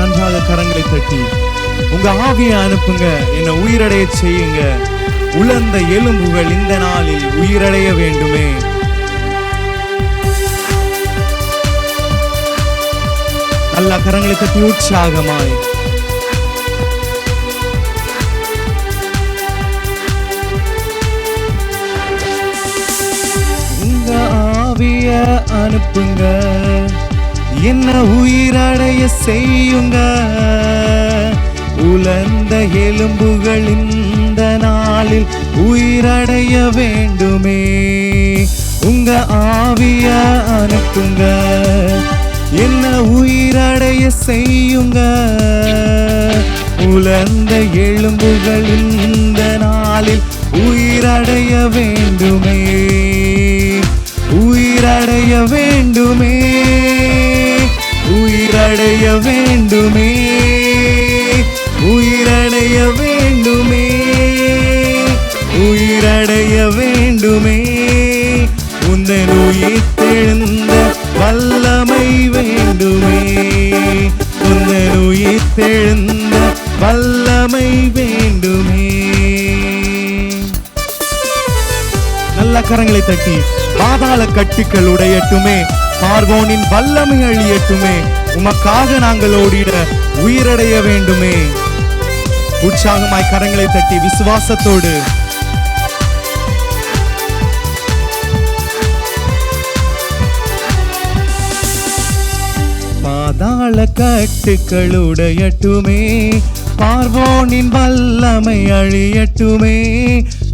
நன்றாக கரங்களை தட்டி உங்க ஆவியை அனுப்புங்க, என்னை உயிரடைய செய்யுங்க. உலர்ந்த எலும்புகள் இந்த நாளில் உயிரடைய வேண்டுமே. நல்ல கரங்களை தட்டி உற்சாகமாய் உங்க ஆவிய அனுப்புங்க, என்ன உயிரடைய செய்யுங்க. உலர்ந்த எலும்புகள் இந்த நாளில் உயிரடைய வேண்டுமே. உங்க ஆவிய அனுப்புங்க, என்ன உயிரடைய செய்யுங்க. உலர்ந்த எலும்புகள் இந்த நாளில் உயிரடைய வேண்டுமே. உயிரடைய வேண்டுமே, உயிரடைய வேண்டுமே, உயிரடைய வேண்டுமே, உயிரடைய வேண்டுமே. உந்தன் உயிர்த்தெழுந்த வல்லமை வேண்டுமே. உந்தன் உயிர்த்தெழுந்த வல்லமை வேண்டுமே. நல்ல கரங்களை தட்டி பாதாள கட்டுக்கள் உடையட்டுமே, பார்வோனின் வல்லமை அழியட்டுமே. உமக்காக நாங்கள் ஓடிட உயிரடைய வேண்டுமே. உற்சாகமாய் கரங்களை தட்டி விசுவாசத்தோடு பாதாள கட்டுக்கள் உடையட்டுமே, பார்வோனின் வல்லமை அழியட்டுமே.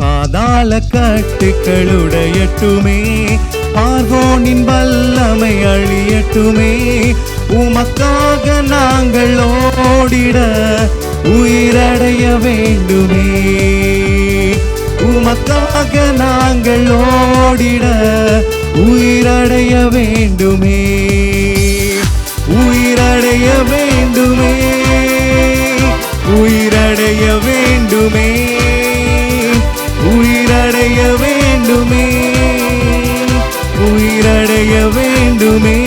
பாதாள கட்டுக்கள் உடையட்டுமே, பார்வோனின் வல்லமை அழியட்டுமே. உமக்காக நாங்கள் ஓடிட உயிரடைய வேண்டுமே. உமக்காக நாங்கள் ஓடிட உயிரடைய வேண்டுமே. உயிரடைய வேண்டுமே, உயிரடைய வேண்டுமே, உயிரடைய வேண்டுமே, உயிரடைய வேண்டுமே.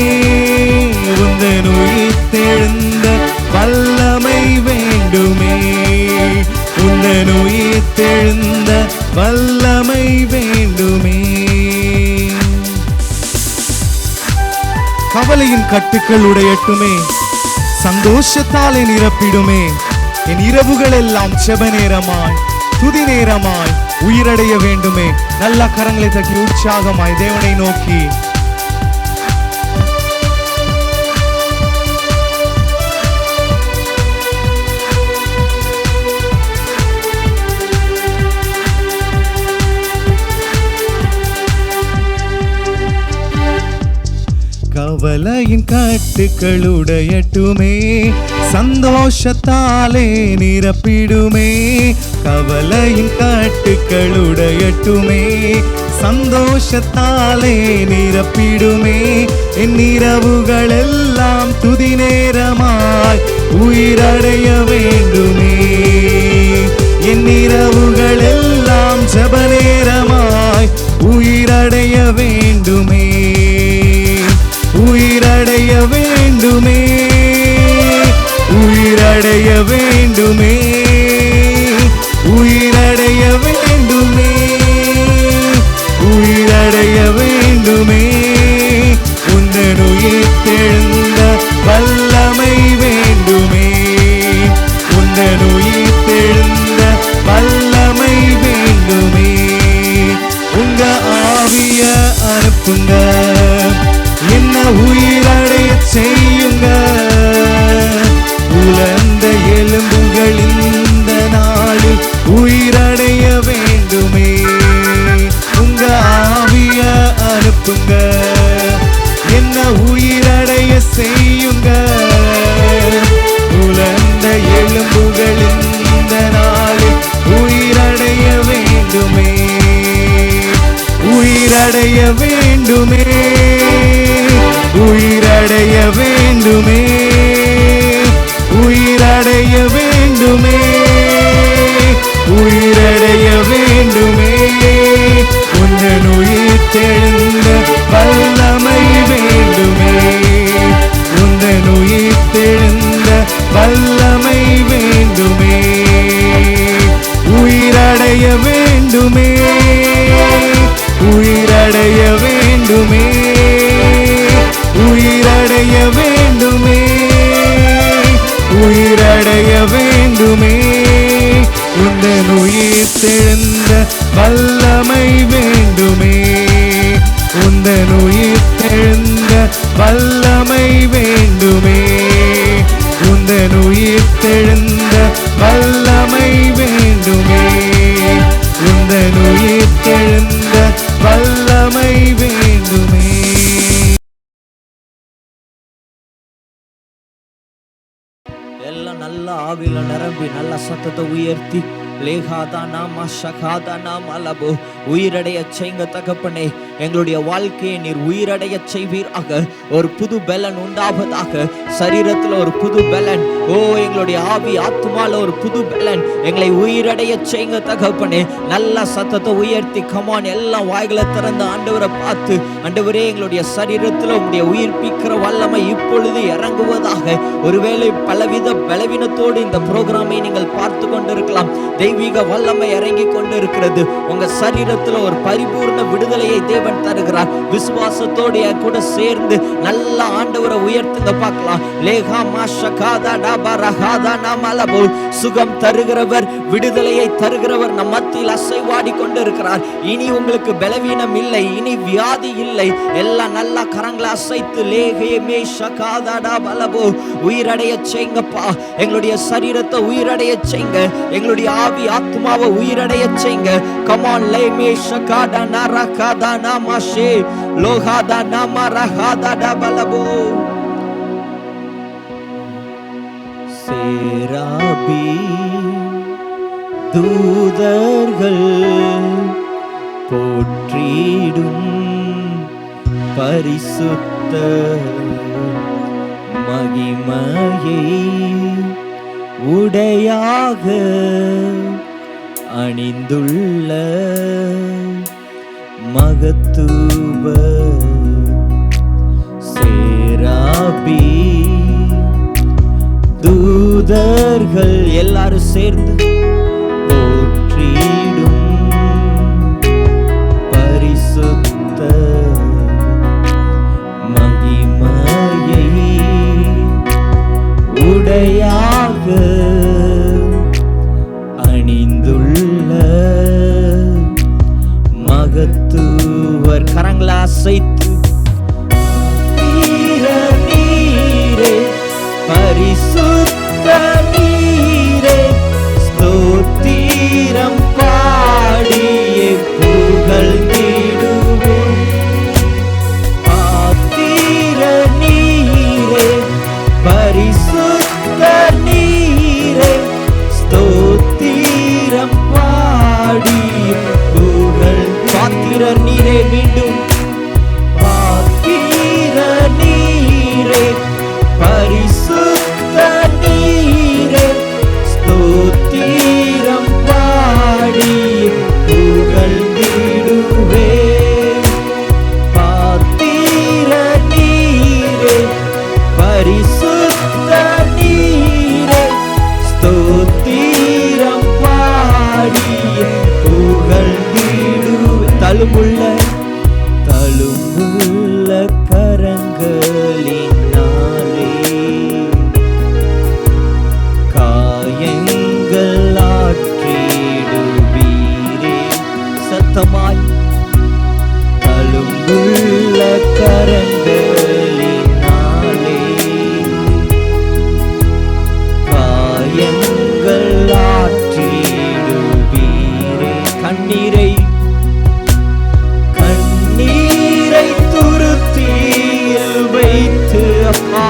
உந்தன் உயிர்த்தெழுந்த வல்லமை வேண்டுமே. உந்தன் உயிர்த்தெழுந்த வல்லமை வேண்டுமே. கவலையின் கட்டுக்கள் உடையட்டுமே, சந்தோஷத்தாலே நிரப்பிடுமே. என் இரவுகள் எல்லாம் செப நேரமாய் துதி நேரமாய் உயிரடைய வேண்டுமே. நல்ல கரங்களை தட்டி உற்சாகமாய் தேவனை நோக்கி கவலையின் கட்டுக்கள் உடையட்டுமே, சந்தோஷத்தாலே நிரப்பிடுமே. கவலையின் கட்டுக்கள் உடையட்டுமே, சந்தோஷத்தாலே நிரப்பிடுமே. என் இரவுகள் எல்லாம் துதி நேரமாய் உயிரடைய வேண்டுமே. என் இரவுகள் எல்லாம் ஜெப நேரமாய் உயிரடைய வேண்டுமே. உயிரடைய வேண்டுமே, உயிரடைய வேண்டுமே, உயிரடைய வேண்டுமே, உயிரடைய வேண்டுமே. உந்தன் உயிர்த்தெழுந்த வல்லமை வேண்டுமே. உந்தன் உயிர்த்தெழுந்த வல்லமை வேண்டுமே. உங்க ஆவிய அனுப்புங்க, என்ன உயிரடைய செய்யுங்க. உலர்ந்த எலும்புகள் இந்த நாளில் உயிரடைய வேண்டுமே. உங்க ஆவிய அனுப்புங்க, என்ன உயிரடைய செய்யுங்க. உலர்ந்த எலும்புகள் இந்த நாளில் உயிரடைய வேண்டுமே. உயிரடைய வேண்டுமே, உயிரடைய வேண்டுமே, உயிரடைய வேண்டுமே, உயிரடைய வேண்டுமே. உந்தன் உயிர்த்தெழுந்த வல்லமை வேண்டுமே. உந்தன் உயிர்த்தெழுந்த வேண்டுமே, உந்தன் உயிர்த்தெழுந்த வல்லமை வேண்டுமே, உந்தன் உயிர்த்தெழுந்த வல்லமை வேண்டுமே, உந்தன் உயிர்த்தெழுந்த வல்லமை வேண்டுமே, உந்தன் உயிர்த்தெழுந்த வல்லமை வேண்டுமே. எல்லாம் நல்ல ஆவில நிரம்பி நல்ல சத்தத்தை உயர்த்தி லேகாதா நாம ஷகாதா நாம அலபோ உயிரடைய செய்ங்க தகப்பனே. எங்களுடைய வாழ்க்கையை நீர் உயிரடைய செய்வீராக. ஒரு புது பலன் உண்டாவதாக. சரீரத்தில் ஒரு புது பலன், ஓ எங்களுடைய ஆவி ஆத்துமால ஒரு புது பலன் எங்களை உயிரடைய செய்ங்க தகப்பனே. நல்ல சத்தத்தை உயர்த்தி கமான் எல்லாம் வாய்களை திறந்து ஆண்டவரை பார்த்து, ஆண்டவரே எங்களுடைய சரீரத்தில் உங்களுடைய உயிர்ப்பிக்கிற வல்லமை இப்பொழுது இறங்குவதாக. ஒருவேளை பலவித பலவீனத்தோடு இந்த புரோகிராமை நீங்கள் பார்த்து கொண்டிருக்கலாம். தெய்வீக வல்லமை இறங்கி கொண்டு இருக்கிறது. உங்க சரீரத்தில் ஒரு பரிபூர்ண விடுதலையை தேவன் தருகிறார். விசுவாசத்தோடு கூட சேர்ந்து நல்ல ஆண்டவரை உயர்த்துங்க பார்க்கலாம். லேகா மாஷகாதா டபரஹாதா நமலபோ சுகம் தருகிறவர், விடுதலையை தருகிறவர் நம் மத்தியில் அசைவாடி கொண்டு இருக்கிறார். இனி உங்களுக்கு பலவீனம் இல்லை, இனி வியாதி இல்லை. எல்லாம் நல்லா கரங்களை அசைத்து லேகே மேஷகாதா டபலபோ உயிரடைய செய்யுங்கப்பா. எங்களுடைய சரீரத்தை உயிரடைய செய்யுங்க. எங்களுடைய ஆவி ஆத்மாவை உயிரடைய செய்யுங்க. கமான் லேமே ஷகாதா நரகாதா நாமாஷே லோகாதா நாமரஹாதா டபலபோ சேராபி தூதர்கள் போற்றிடும் பரிசுத்த மகிமையை உடையாக அணிந்துள்ள மகத்துவ சேராபி தூதர்கள் எல்லாரும் சேர்ந்து போற்றிடும் பரிசுத்த மகிமையை உடையாக அணிந்துள்ள மகத்துவர் கரங்களை அசைத்து நீரே பரிசுத்த நீரே ஸ்தோத்திரம் பாடியே புகழ்ந்திடுவோம். ஆத்திர நீரே பரிசுத்த நீரே ஸ்தோத்திரம் பாடியே புகழ். பாத்திரர் நீரே மீண்டும் பாத்திர நீரே பரிசுத்த நீரே ஸ்தோத்திரம் பாடியே புகழ்ந்திடுவே. பாத்திர நீரே பரிசுத்த நீரே ஸ்தோத்திரம் பாடியே புகழ்ந்திடுவே. தழும்புள்ள கரங்களினாலே காயங்கள் ஆற்றிடுவீரே. சத்தமாய் தழும்புள்ள கரங்களினாலே காயங்கள் ஆற்றிடுவீரே. கண்ணீரை துருத்தியில் வைத்து அப்பா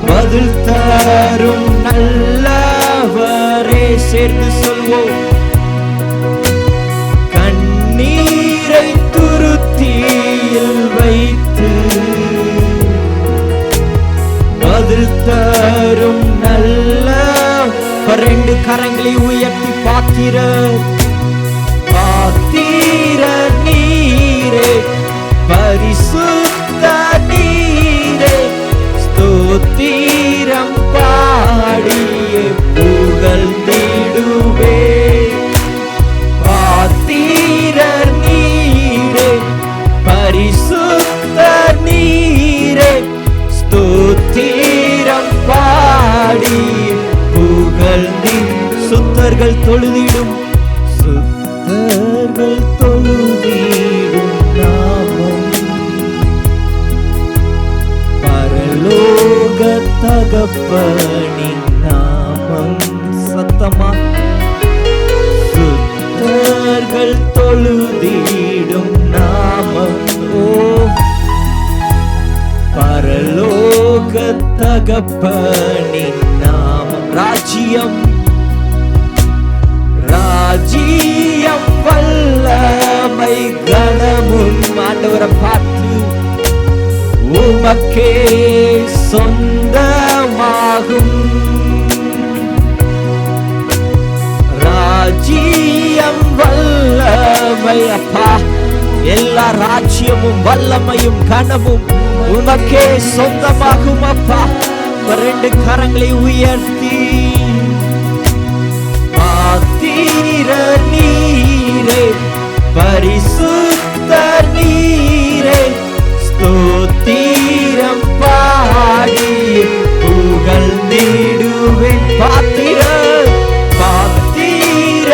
பதில் தரும் நல்லவரே. சேர்ந்து சொல்வோம். கண்ணீரை துருத்தியில் வைத்து பதில் தரும் நல்ல ரெண்டு கரங்களை உயர்த்தி பாத்திர நீரே பரிசுத்த நீரே ஸ்தோத்திரம் பாடியே புகழ்ந்திடுவே. பாத்திர நீரே பரிசுத்த நீரே ஸ்தோத்திரம் பாடியே சுத்தர்கள் தொழுதிடும் சுத்தர்கள் தொழுதிடும் நாமம் பரலோக தகப்பனின் நாமம். சத்தமா சுத்தர்கள் தொழுதிடும் நாமம். ஓ பரலோக தகப்பனின் நாமம். ராஜ்யம் ராஜ்யம் வல்லமை கனமும் ஆண்டவரை பார்த்து உமக்கே சொந்தமாகும். ராஜ்யம் வல்லமை அப்பா, எல்லா ராஜ்யமும் வல்லமையும் கனமும் உமக்கே சொந்தமாகும் அப்பா. ரெண்டு கரங்களை உயர்த்தி பாத்திர நீரே பரிசுத்த நீரே ஸ்தோத்திரம் பாடி புகழ்ந்திடுவேன். பாத்திர பாத்திர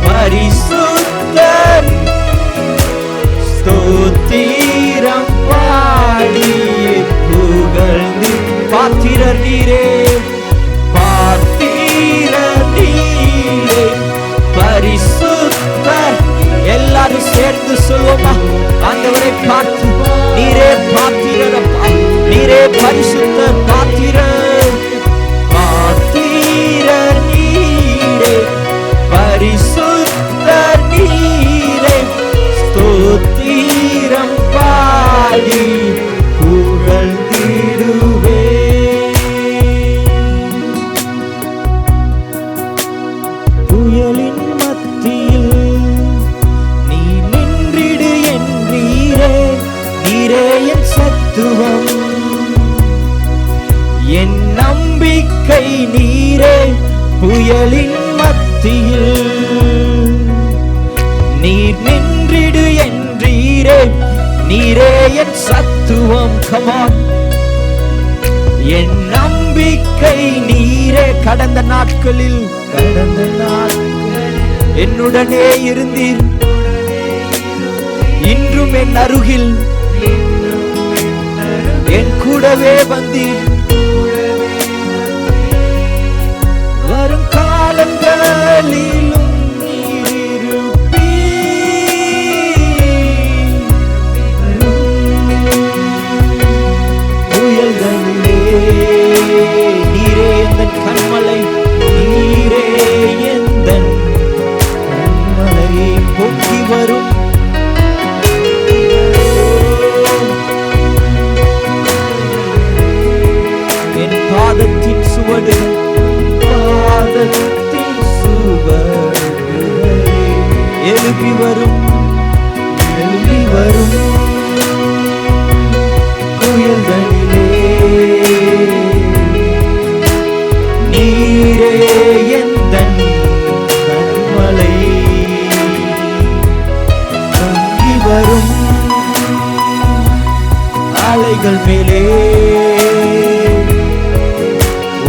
பரிசுத்த ஸ்தோத்திரம் பாடி புகழ்ந்து. பாத்திரர் நீரே பாத்திரர் நீரே பரிசுத்தர். எல்லாரும் சேர்ந்து சொல்லுவோமா? ஆண்டவரை பார்த்து நீரே பாத்திரரப்பா, நீரே பரிசுத்தர். பாத்திரர் பாத்திரர் நீரே பரிசுத்தர் நீரே ஸ்தோத்திரம் பாடி புகழ்ந்திடுவே. புயலின் மத்தியில் நீ நின்றிடு என்றீரே, நீரே என் சத்துவம், என் நம்பிக்கை நீரே. புயலின் மத்தியில் நீர் நின்றிடு என்றீரே, நீரே என் சத்துவம். கமான், என் நம்பிக்கை நீரே. கடந்த நாட்களில் என்னுடனே இருந்தீர், இன்றும் என் அருகில் என் கூடவே வந்தீர். வரும் காலங்களிலும் நீரே எந்தன் கண்மலை, நீரே எந்தன் கண்மலை. பொங்கி வரும் என் பாதத்தின் சுவடுகள், பாதத்தின் சுவடுகள் எழுப்பி வரும், எழுப்பி வரும் புயல்களிலே. நீரே எந்தன் கண்மலை, பொங்கி வரும் அலைகள் மேலே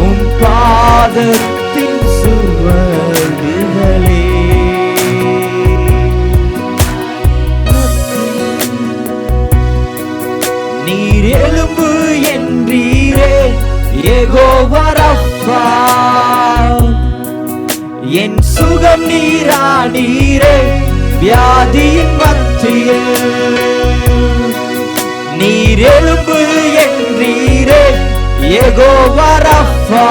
உம் பாதத்தின் சுவடுகளே. நீர் எழும்பு என்றீரே யெகோவா ரப்பா, என் சுகம் நீரா. நீரே வியாதியின் மத்தியில் நீர் எழும்பு என்றீரே யெகோவா ரப்பா,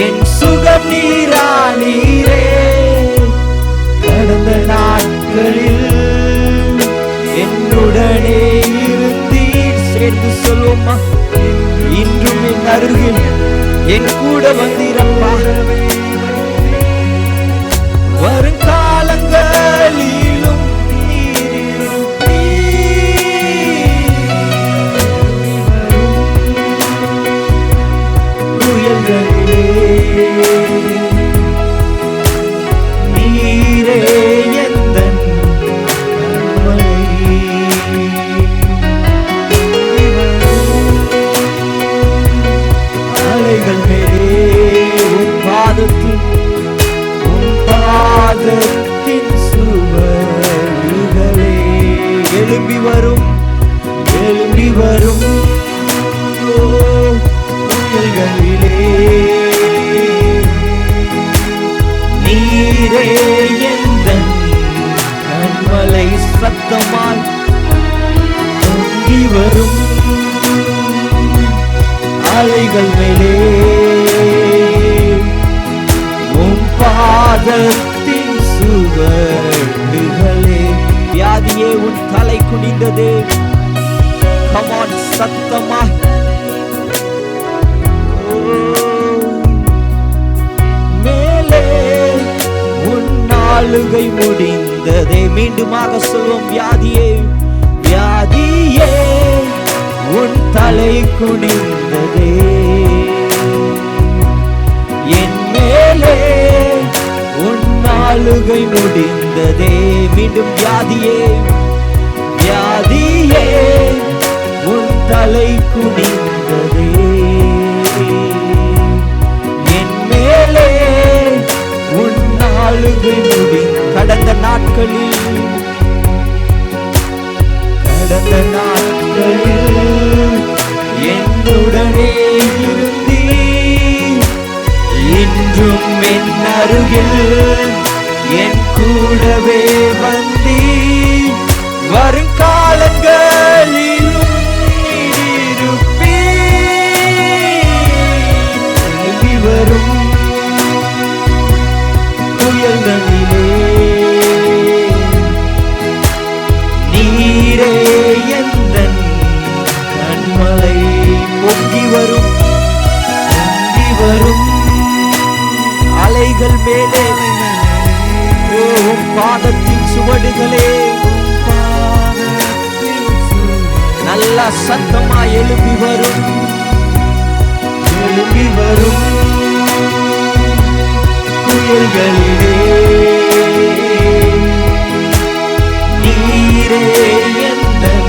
என் சுகம் நீரா. நீரே கடந்த நாட்களில் என்னுடனே இருந்தீர். சேர்ந்து சொல்லுமா? இன்றும் என் அருகில் என் கூட வந்தீரப்பா. வருங்காலங்களிலும் நீரே எந்தன் கண்மலை. அலைகள் மேலே எழும்பி வரும் எழும்பி வரும் புயல்களிலே நீரே எந்தன் கண்மலை சத்தமாய் பொங்கி வரும் அலைகள் மேலே உம் பாதத்தின் சுவடுகளே. வியாதியே உன் தலை குனிந்தது. Come on, சத்தமாய் மேலே உன் ஆளுகை முடிந்ததே. மீண்டுமாக சொல்வோம், வியாதியே வியாதியே உன் தலை குனிந்ததே. என் மேலே உன் ஆளுகை முடிந்ததே. மீண்டும் வியாதியே வியாதியே உன் தலை குனிந்ததே. என் மேலே உன் ஆளுகை முடிந்த கடந்த நாட்களில் என்னுடனே இருந்தீ. இன்றும் என் அருகில் என் கூடவே வந்தீ. வருங்காலங்களிலும் இருப்பீ. வரும் புயல்களிலே நீரே எந்தன் கண்மலை பொங்கி வரும் அலைகள் மேலே பாதத்தின் சுவடுகளே. நல்ல சத்தமா எழும்பி வரும் புயல்களிலே நீரே எந்தன்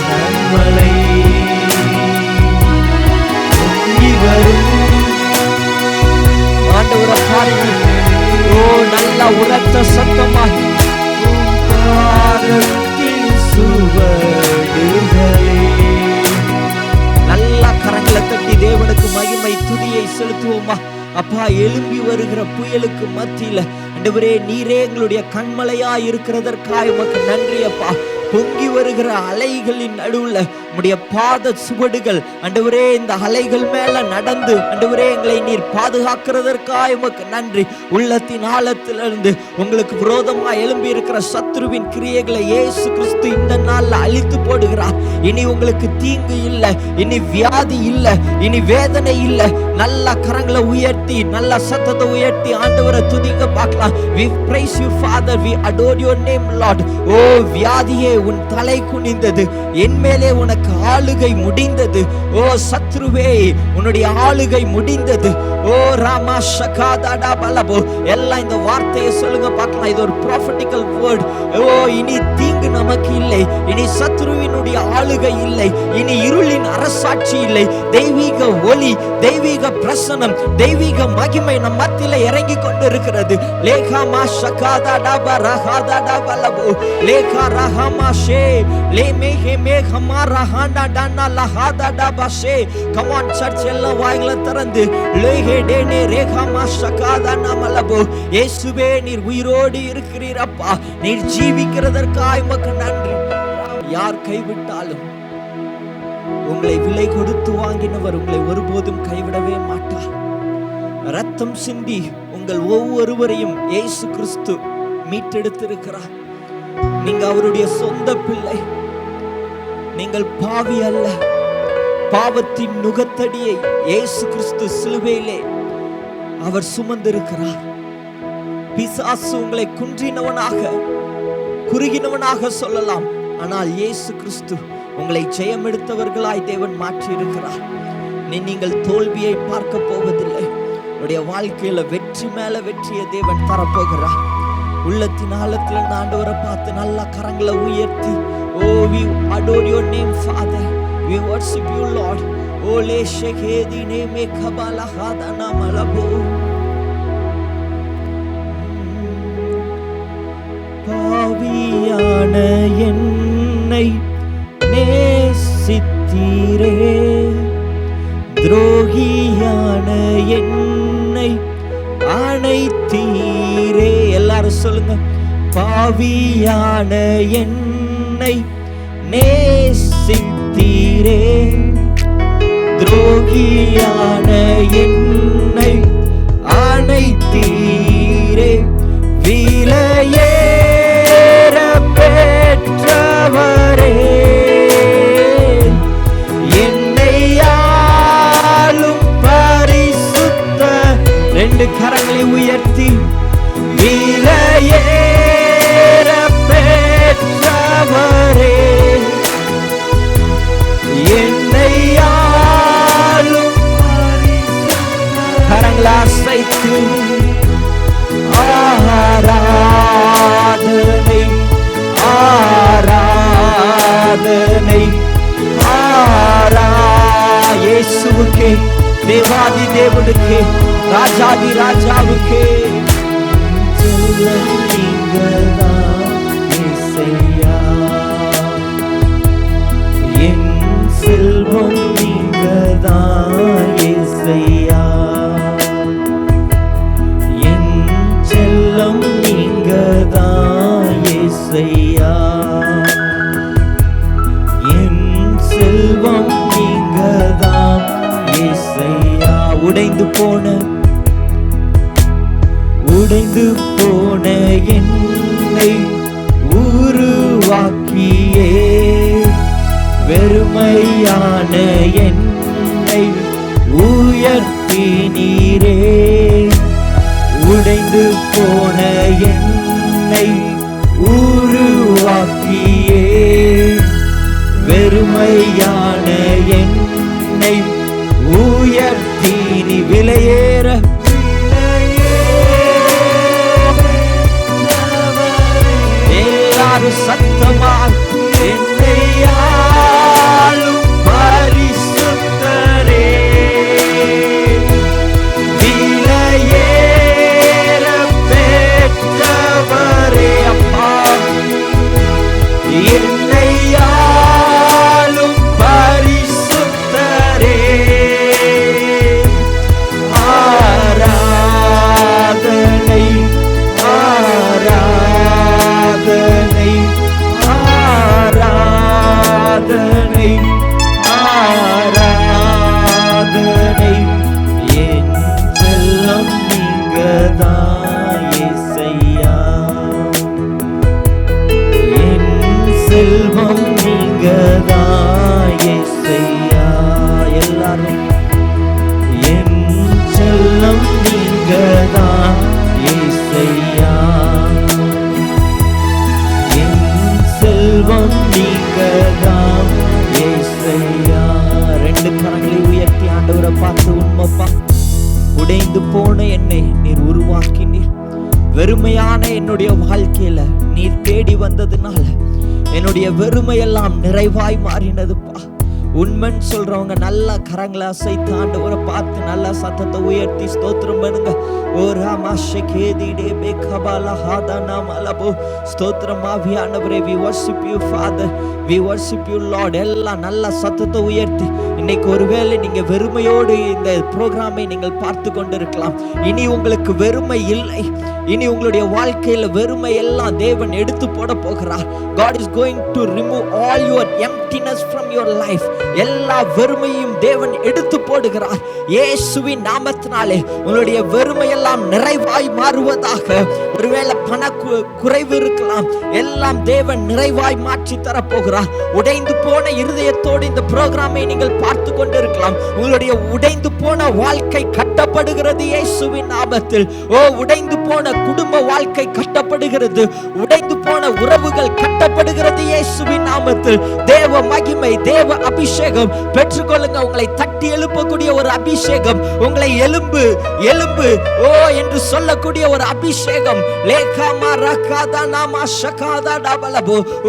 கண்மலை பொங்கி வரும். ஆண்டவரை பாருங்க. ஓ நல்ல உரத்த சத்தமாய் பாதத்தின் சுவடுகளே. நல்ல கரங்களை தட்டி தேவனுக்கு மகிமை துதியை செலுத்துவோமா? அப்பா, எழும்பி வருகிற புயலுக்கு மத்தியில ஆண்டவரே நீரே எங்களுடைய கண்மலையா இருக்கிறதற்காக உமக்கு நன்றி அப்பா. பொங்கி வருகிற அலைகளின் நடுவுல உம்முடைய பாத சுவடுகள் ஆண்டவரே இந்த அலைகள் மேல நடந்து ஆண்டவரே எங்களை நீர் பாதுகாக்கிறதற்காக உமக்கு நன்றி. உள்ளத்தின் ஆழத்திலிருந்து உங்களுக்கு விரோதமா எழும்பி இருக்கிற சத்துருவின் கிரியைகளை இயேசு கிறிஸ்து இந்த நாள்ல அழித்து போடுகிறார். இனி உங்களுக்கு தீங்கு இல்லை, இனி வியாதி இல்லை, இனி வேதனை இல்லை. நல்ல கரங்களை உயர்த்தி நல்ல சத்தத்தை உயர்த்தி ஆண்டவரை துதிங்க பார்க்கலாம். We praise you Father, we adore your name Lord. ஓ வியாதியே உன் தலை குனிந்தது, என் மேலே உனக்கு ஆளுகை முடிந்தது. ஓ சத்ருவே உன்னுடைய ஆளுகை முடிந்தது. ஓ ராமா ஷகாதாடா பலபோ. எல்லாம் இந்த வார்த்தையை சொல்லுங்க பார்க்கலாம். இது ஒரு ப்ராஃபட்டிக்கல் வேர்ட். ஓ இனி தீங்கு நமக்கு இல்லை, இனி சத்ருவினுடைய ஆளுகை இல்லை, இனி இருளின் அரசாட்சி இல்லை. தெய்வீக ஒளி, தெய்வீக பிரசனம், தெய்வீக மகிமை நம் மத்தியில இறங்கி கொண்டு இருக்கிறது. லேகாமா ஷகாதாடா பரஹாதாடா பலபோ லேகா ரஹாமா ஷே லேமேஹே மேகமா ரஹாண்டா டானா லஹாதாடா பஷே. கம் ஆன் சர்ச், எல்லாம் வாய்களை திறந்து லேஹே டேனே ரேகாமா ஷகாதானா மலபோ. இயேசுவே நீர் உயிரோடு இருக்கிறீர் அப்பா. நீர் ஜீவிக்கிறதற்காக உமக்கு நன்றி. யார் கைவிட்டாலும் உங்களை விலை கொடுத்து வாங்கினவர் உங்களை ஒருபோதும் கைவிடவே மாட்டார். ரத்தம் சிந்தி உங்கள் ஒவ்வொருவரையும் இயேசு கிறிஸ்து மீட்டெடுத்திருக்கிறார். நீங்க அவருடைய சொந்த பிள்ளை. நீங்கள் பாவி அல்ல. பாவத்தின் நுகத்தடியை இயேசு கிறிஸ்து சிலுவையிலே அவர் சுமந்திருக்கிறார். பிசாசு உங்களை குன்றினவனாக குறுகினவனாக சொல்லலாம், ஆனால் இயேசு கிறிஸ்து உங்களை ஜெயம் எடுத்தவர்களாய் தேவன் மாற்றி இருக்கிறார். நீங்கள் தோல்வியை பார்க்க போவதில்லை. உடைய வாழ்க்கையில வெற்றி மேல வெற்றியை தேவன் தரப்போகிறார். உள்ளத்தின் ஆழத்துல ஆண்டவரை பார்த்து நல்ல கரங்களை உயர்த்தி, ஓ we adore your name Father, we worship you Lord. ஓ லே ஷெகேதி நேமே கபாலா ஹாதானா மலபோ. பாவியான என் என்னை நேசித்தீரே, துரோகியான என்னை அணைத்தீரே. எல்லாரும் சொல்லுங்க, பாவியான என்னை நேசித்தீரே, துரோகியான என்னை அணைத்தீரே, விலையேற பெற்றவரே, என்னை ஆளும் பரிசுத்த. ரெண்டு கரங்களை உயர்த்தி, விலையேற பெற்றவரே, என்னை ஆளும் கரங்களை அசைத்து ஆராதனை ஆராதனை இயேசுவுக்கே, தேவாதி தேவனுக்கே, ராஜாதி ராஜாவுக்கே. நீங்கதான் இசையா, என் செல்வம் நீங்கதான் இசையா, என் செல்லம் நீங்கதான் இசையா, என் செல்வம் நீங்கதான் இசையா. உடைந்து போன என்னை உருவாக்கியே, வெறுமையான என்னை உயர்த்தினீரே, உடைந்து போன என்னை உருவாக்கியே, வெறுமையான என்னை உயர்த்தினி. விலையேற எல்லாரும் சத்தமாய், என்னை ஆளும் பரிசுத்தரே, விலையேற பெற்றவரே, அப்பா என்னை ஆளும் பரிசுத்தரே, ஆராதனை ஆராதனை ஆராதனை ஆராதனை, என் செல்லம் நீங்கதான் இசையா, என் செல்வம் நீங்கதான் இசையா. எல்லாரும், என் செல்லம் நீங்கதான் இசையா, என் செல்வம் நீங்கதான் இசையா. ரெண்டு கரங்களை உயர்த்தி ஆண்டவரை பார்த்து, உண்மைப்பா, உடைந்து போன என்னை நீர் உருவாக்கினீர், வெறுமையான என்னுடைய வாழ்க்கையில நீர் தேடி வந்ததுனால என்னுடைய வெறுமையெல்லாம் நிறைவாய் மாறினதுப்பா. உண்மைன்னு சொல்றவங்க நல்லா கரங்களை அசைத்து ஆண்டவரை பார்த்து நல்லா சத்தத்தை உயர்த்தி ஸ்தோத்திரம் பண்ணுங்க. ஓ ராமாஷேகேதிடே பேகபாலா ஹாதானா மலபோ. ஸ்தோத்திரம் ஆவியானவரே, we worship you Father, we worship you Lord. எல்லாம் நல்லா சத்தத்தை உயர்த்தி. இன்னைக்கு ஒருவேளை நீங்க வெறுமையோடு இந்த ப்ரோக்ராமை நீங்கள் பார்த்து கொண்டிருக்கலாம். இனி உங்களுக்கு வெறுமை இல்லை. இனி உங்களுடைய வாழ்க்கையில வெறுமை எல்லாம் தேவன் எடுத்து போட போகிறார். God is going to remove all your emptiness from your life. எல்லா வெறுமையும் தேவன் எடுத்து போடுகிறார். இயேசுவின் நாமத்தினாலே உங்களுடைய வெறுமை எல்லாம் நிறைவாய் மாறுவதாக. ஒருவேளை பண குறைவு இருக்கலாம், எல்லாம் தேவன் நிறைவாய் மாற்றி தரப்போகிறார். உடைந்து போன இருதயத்தோடு இந்த ப்ரோக்ராமை நீங்கள் பார்த்து கொண்டிருக்கலாம். உங்களுடைய உடைந்து போன வாழ்க்கை கட்டப்படுகிறது இயேசுவின் நாமத்தில். ஓ, உடைந்து போன குடும்ப வாழ்க்கை கட்டப்படுகிறது, உடைந்து போன உறவுகள் கட்டப்படுகிறது இயேசுவின் நாமத்தில். தேவ மகிமை, தேவ அபிஷேகம் பெற்றுக்கொள்ளுங்க. உங்களை தட்டி எழுப்பக்கூடிய ஒரு அபிஷேகம், உங்களை எலும்பு எலும்பு ஓ என்று சொல்லக்கூடிய ஒரு அபிஷேகம்.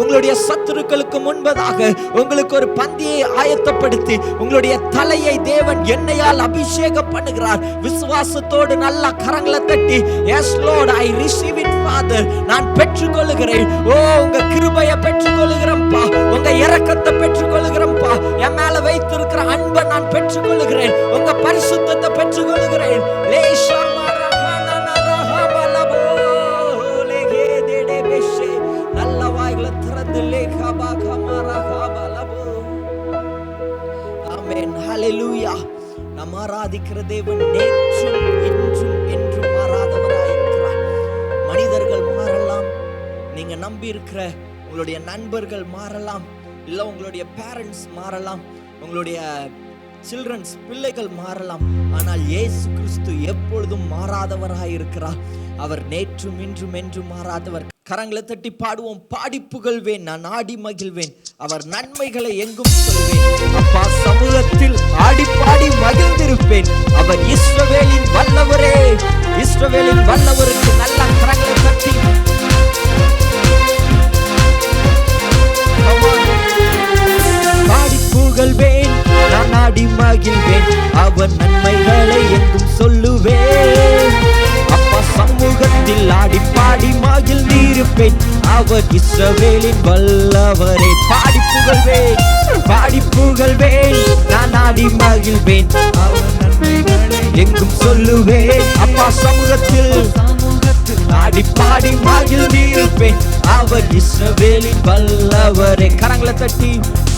உங்களுடைய சத்துருக்களுக்கு முன்பதாக உங்களுக்கு ஒரு பந்தியை ஆயத்தப்படுத்தி உங்களுடைய தலையை தேவன் எண்ணெயால் அபிஷேகம் பண்ணுகிறார். விசுவாசத்தோடு நல்ல கரங்களை தட்டி, yes lord, I receive it father, நான் பெற்றுக்கொள்கிறேன். ஓ உங்க கிருபையை பெற்றுக்கொள்கிறேன்ப்பா, உங்க இரக்கத்தை பெற்றுக்கொள்கிறேன்ப்பா, என் மேல வைத்திருக்கிற அன்பை நான் பெற்றுக்கொள்கிறேன், உங்க பரிசுத்தத்தை பெற்றுக்கொள்கிறேன். நல்ல வாய்களை திறந்து ஆமென், ஹல்லேலூயா. நாம் ஆராதிக்கிற தேவன் நேற்றும் இன்றும் என்றும் மாறாதவராயிருக்கிறார். மனிதர்கள் மாறலாம், நீங்க நம்பி இருக்கிற உங்களுடைய நண்பர்கள் மாறலாம், இல்ல உங்களுடைய பேரண்ட்ஸ் மாறலாம், உங்களுடைய சில்ட்ரன்ஸ் பிள்ளைகள் மாறலாம், ஆனால் இயேசு கிறிஸ்து எப்பொழுதும் மாறாதவராயிருக்கிறார். அவர் நேற்றும் இன்றும் என்றும் மாறாதவர். கரங்களை தட்டி பாடுவோம். பாடி புகழ்வேன், நான் ஆடி மகிழ்வேன், அவர் நன்மைகளை எங்கும் சொல்வேன். அப்பா சமூகத்தில் ஆடி பாடி மகிழ்ந்திருப்பேன். அவர் இஸ்ரவேலின் வல்லவரே, இஸ்ரவேலின் வல்லவருக்கு நல்ல கரங்களை தட்டி பாடி புகழ்வேன், நான் ஆடி மகிழ்வேன், அவர் நன்மைகளை எங்கும் சொல்லுவேன். அப்பா சமூகத்தில் ஆடி பாடி மகிழ்ந்திருப்பேன். அவர் இஸ்ரவேலின் வல்லவரே. பாடி புகழ்வேன், பாடி புகழ்வேன், நான் ஆடி மகிழ்வேன், அவர் நன்மைகளை எங்கும் சொல்லுவேன். அப்பா சமூகத்தில் ஆடி பாடி மகிழ்ந்திருப்பேன். அவர் இஸ்ரவேலின் வல்லவரே. கரங்களை தட்டி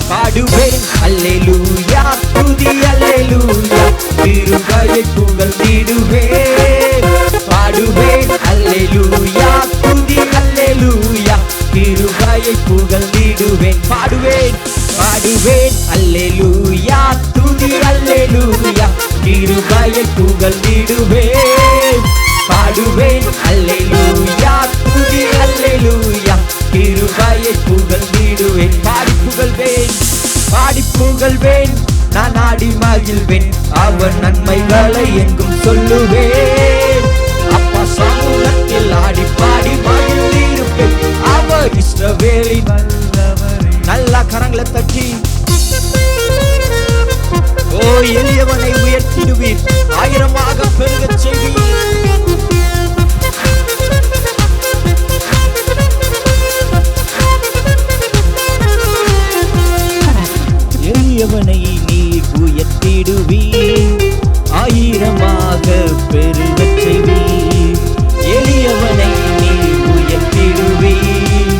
பாடுவேன். அல்லேலூயா, துதி அல்லேலூயா, கிருபையை புகழ்ந்திடுவேன். பாடுவேன். அல்லேலூயா, துதி அல்லேலூயா, கிருபையை புகழ்ந்திடுவேன். பாடுவேன், பாடுவேன். அல்லேலூயா, துதி அல்லேலூயா, கிருபையை புகழ்ந்திடுவேன். பாடுவேன். அல்லேலூயா, துதி அல்லேலூயா, கிருபையை புகழ்ந்திடுவேன். பாடி புகழ்வேன், பாடி புகழ்வேன், நான் ஆடி மகிழ்வேன், அவர் நன்மைகளை எங்கும் சொல்லுவேன். அப்பா சமூகத்தில் ஆடி பாடி மகிழ்ந்திருப்பேன். அவர் இஸ்ரவேலின் வல்லவரே. நல்ல கரங்களை தட்டி ஓ எளியவனை உயர்த்திடுவீர், ஆயிரமாக பெருகச் செய்வீர். எளியவனை நீர் உயர்த்திடுவீர், ஆயிரமாக பெருகச் செய்வீர். எளியவனை நீர் உயர்த்திடுவீர்,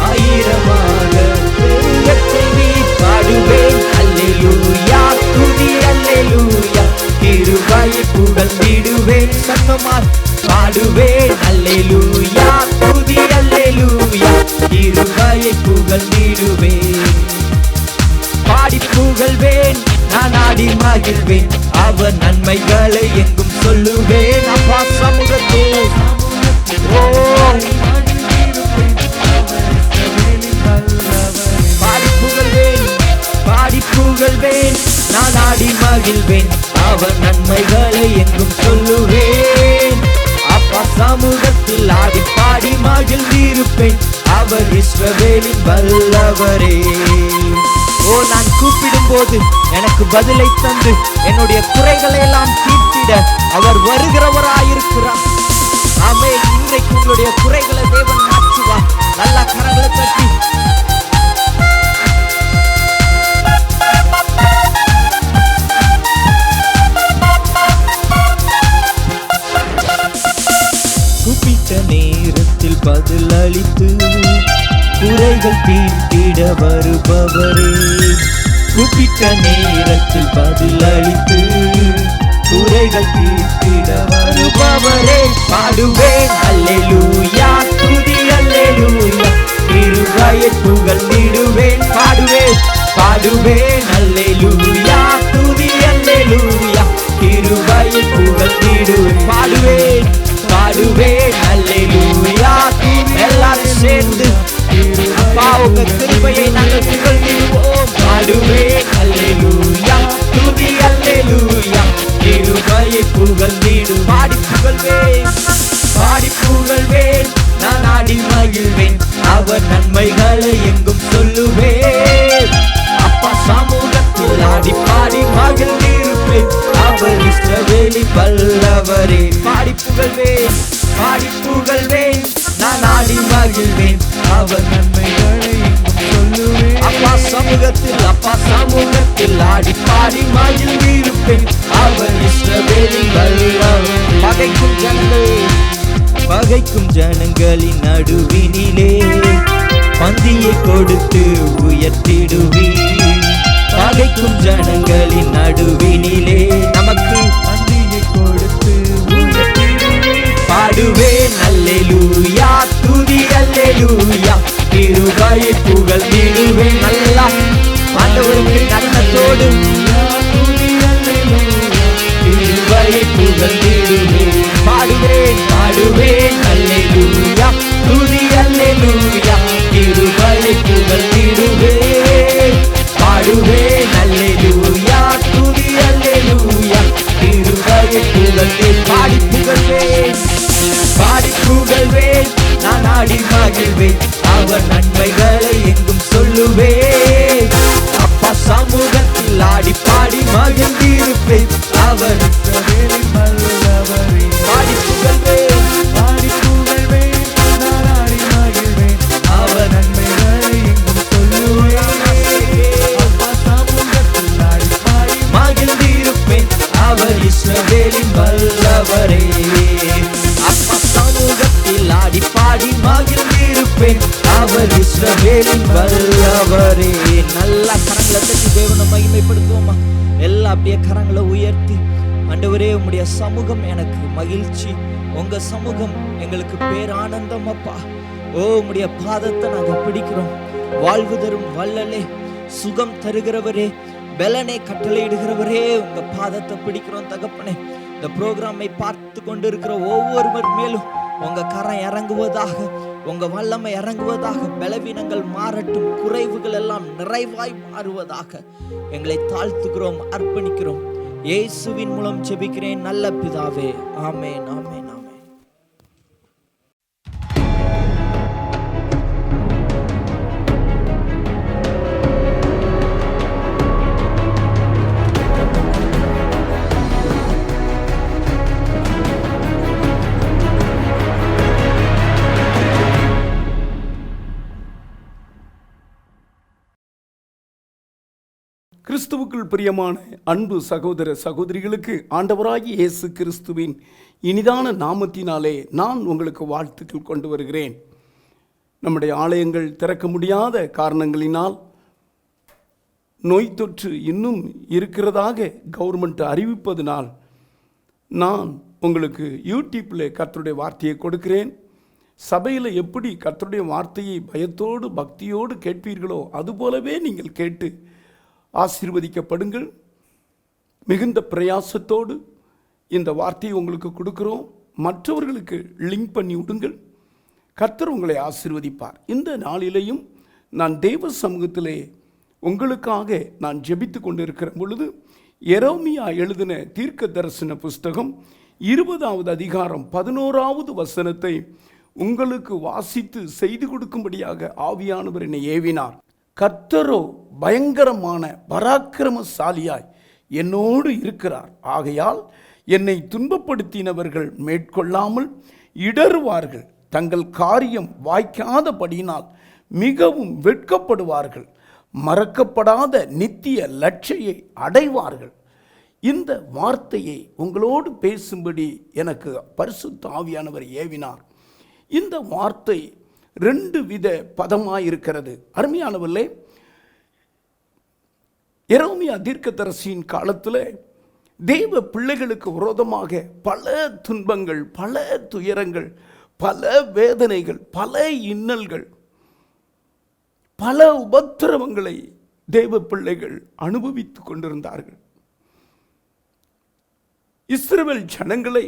ஆயிரமாக பெருகச் செய்வீர். பாடுவேன். அல்லேலூயா, துதி அல்லேலூயா, கிருபையை புகழ்ந்திடுவேன். சத்தமாய் பாடுவேன். அல்லேலூயா, துதி அல்லேலூயா, கிருபையை புகழ்ந்திடுவேன். பாடி புகழ்வேன், நான் ஆடி மகிழ்வேன், அவர் நன்மைகளை எங்கும் சொல்லுவேன். அப்பா சமூகத்தில் பாடி புகழ்வேன், பாடி புகழ்வேன், நான் ஆடி மகிழ்வேன், அவர் நன்மைகளை எங்கும் சொல்லுவேன். அப்பா சமூகத்தில் ஆடி பாடி மகிழ்ந்திருப்பேன். அவர் இஸ்ரவேலின் வல்லவரே. ஓ நான் கூப்பிடும் போது எனக்கு பதிலை தந்து என்னுடைய குறைகளை எல்லாம் தீர்த்திட அவர் வருகிறவராயிருக்கிறார். ஆமென். இன்றைக்கு உங்களுடைய குறைகளை தேவன் மாற்றுவார். நல்ல கரங்களை தட்டி கூப்பிட்ட நேரத்தில் பதில் அளித்து குறைகள் தீர்த்திட வருபவரே. கூப்பிட்ட நேரத்தில் பதில் அளித்து குறைகள் தீர்த்திட வருபவரே. பாடுவேன். அல்லேலூயா, துதி அல்லேலூயா, கிருபையை புகழ்ந்திடுவேன். பாடுவேன், பாடுவேன். அல்லேலூயா, துதி அல்லேலூயா, கிருபையை புகழ்ந்திடுவேன். பாடுவேன், பாடுவேன். அல்லேலூயா, எல்லாரும் சேர்ந்து அப்பா உங்க கிருபையை நாங்கள் புகழ்ந்திடுவோம். பாடுவேன். அல்லேலூயா, துதி அல்லேலூயா, புகழ்வேன், பாடி புகழ்வேன், நான் ஆடி மகிழ்வேன், அவர் நன்மைகளை எங்கும் சொல்லுவேன். அப்பா சமூகத்தில் ஆடி பாடி மகிழ்ந்திருப்பேன், அவர் இஸ்ரவேலின் வல்லவரே. பாடி புகழ்வேன், பாடி புகழ்வேன், நான் ஆடி மகிழ்வேன், அவர் நன்மைகளை எங்கும் சொல்லுவேன். அப்பா சமூகத்தில் ஆடி பாடி மகிழ்ந்திருப்பேன், அவர் இஸ்ரவேலின் வல்லவரே. பகைக்கும் ஜனங்களின் நடுவினிலே பந்தியை கொடுத்து உயர்த்திடுவீர். பகைக்கும் ஜனங்களின் நடுவினிலே நமக்கு பந்தியை கொடுத்து உயர்த்திடுவீர். பாடுவேன் அல்லேலூயா, துதி அல்லேலூயா, கிருபையை புகழ்ந்திடுவேன். நல்லா ஆண்டவருக்கு நன்னத்தோடு கிருபையை புகழ்ந்திடுவேன். பாடுவேன் பாடுவேன் அல்லேலூயா, துதி அல்லேலூயா, கிருபையை புகழ்ந்திடுவேன். பாடுவேன் அல்லேலூயா, துதி அல்லேலூயா, கிருபையை புகழ்ந்தேன். பாடி புகழ்வேன், பாடி புகழ்வேன், நான் ஆடி மகிழ்வேன், அவர் நன்மைகளை எங்கும் சொல்லுவேன். அப்பா சமூகத்தில் ஆடி பாடி மகிழ்ந்திருப்பேன், அவர் வல்லவரே. பாடி புகழ்வேன், பாடி புகழ்வேன், நான் ஆடி மகிழ்வேன், அவர் நன்மைகளை எங்கும் சொல்லுவேன். அப்பா சமூகத்தில் ஆடி பாடி மகிழ்ந்திருப்பேன், அவர் இஸ்ரவேலின் வல்லவரே. அப்பா சமூகத்தில் ஆடி பாடி மகிழ்ந்திருப்பேன், அவர் இஸ்ரவேலின் வல்லவரே. நல்லா கரங்களை தட்டி தேவனை மகிமைப்படுத்துவோமா? எல்லாம் அப்படியே கரங்களை உயர்த்தி, ஆண்டவரே உம்முடைய சமூகம் எனக்கு மகிழ்ச்சி, உங்க சமூகம் எங்களுக்கு பேரானந்தம் அப்பா. ஓ உம்முடைய பாதத்தை நாங்க பிடிக்கிறோம். வாழ்வு தரும் வல்லலே, சுகம் தருகிறவரே, பலனை கட்டளையிடுகிறவரே, உங்க பாதத்தை பிடிக்கிறோம் தகப்பனே. இந்த ப்ரோக்ராமை பார்த்து கொண்டு இருக்கிற ஒவ்வொருவர் மேலும் உங்க கரம் இறங்குவதாக, உங்க வல்லமை இறங்குவதாக. பலவீனங்கள் மாறட்டும், குறைவுகள் எல்லாம் நிறைவாய் மாறுவதாக. எங்களை தாழ்த்துக்கிறோம், அர்ப்பணிக்கிறோம். இயேசுவின் மூலம் ஜெபிக்கிறேன் நல்ல பிதாவே, ஆமென், ஆமென், ஆமென். கிறிஸ்துவுக்குள் பிரியமான அன்பு சகோதர சகோதரிகளுக்கு ஆண்டவராகிய இயேசு கிறிஸ்துவின் இனிதான நாமத்தினாலே நான் உங்களுக்கு வாழ்த்துக்கள் கொண்டு வருகிறேன். நம்முடைய ஆலயங்கள் திறக்க முடியாத காரணங்களினால் நோய் தொற்று இன்னும் இருக்கிறதாக கவர்மெண்ட் அறிவிப்பதனால் நான் உங்களுக்கு யூடியூப்பில் கர்த்தருடைய வார்த்தையை கொடுக்கிறேன். சபையில் எப்படி கர்த்தருடைய வார்த்தையை பயத்தோடு பக்தியோடு கேட்பீர்களோ அதுபோலவே நீங்கள் கேட்டு ஆசீர்வதிக்கப்படுங்கள். மிகுந்த பிரயாசத்தோடு இந்த வார்த்தையை உங்களுக்கு கொடுக்கிறோம். மற்றவர்களுக்கு லிங்க் பண்ணி விடுங்கள். கர்த்தர் உங்களை ஆசீர்வதிப்பார். இந்த நாளிலேயும் நான் தேவ சமூகத்திலே உங்களுக்காக நான் ஜெபித்து கொண்டிருக்கிற பொழுது எரேமியா எழுதின தீர்க்க தரிசன புஸ்தகம் 20வது அதிகாரம் 11வது வசனத்தை உங்களுக்கு வாசித்து செய்து கொடுக்கும்படியாக ஆவியானவர் என்னை ஏவினார். கர்த்தரோ பயங்கரமான பராக்கிரமசாலியாய் என்னோடு இருக்கிறார். ஆகையால் என்னை துன்பப்படுத்தினவர்கள் மேற்கொள்ளாமல் இடறுவார்கள். தங்கள் காரியம் வாய்க்காதபடியினால் மிகவும் வெட்கப்படுவார்கள். மறக்கப்படாத நித்திய லட்சியை அடைவார்கள். இந்த வார்த்தையை உங்களோடு பேசும்படி எனக்கு பரிசுத்த ஆவியானவர் ஏவினார். இந்த வார்த்தை 2 வித பதமாயிருக்கிறது. அருமையானவர்களே, எரேமியா தீர்க்கதரிசியின் காலத்தில் தேவ பிள்ளைகளுக்கு விரோதமாக பல துன்பங்கள், பல துயரங்கள், பல வேதனைகள், பல இன்னல்கள், பல உபத்திரவங்களை தேவ பிள்ளைகள் அனுபவித்துக் கொண்டிருந்தார்கள். இஸ்ரவேல் ஜனங்களை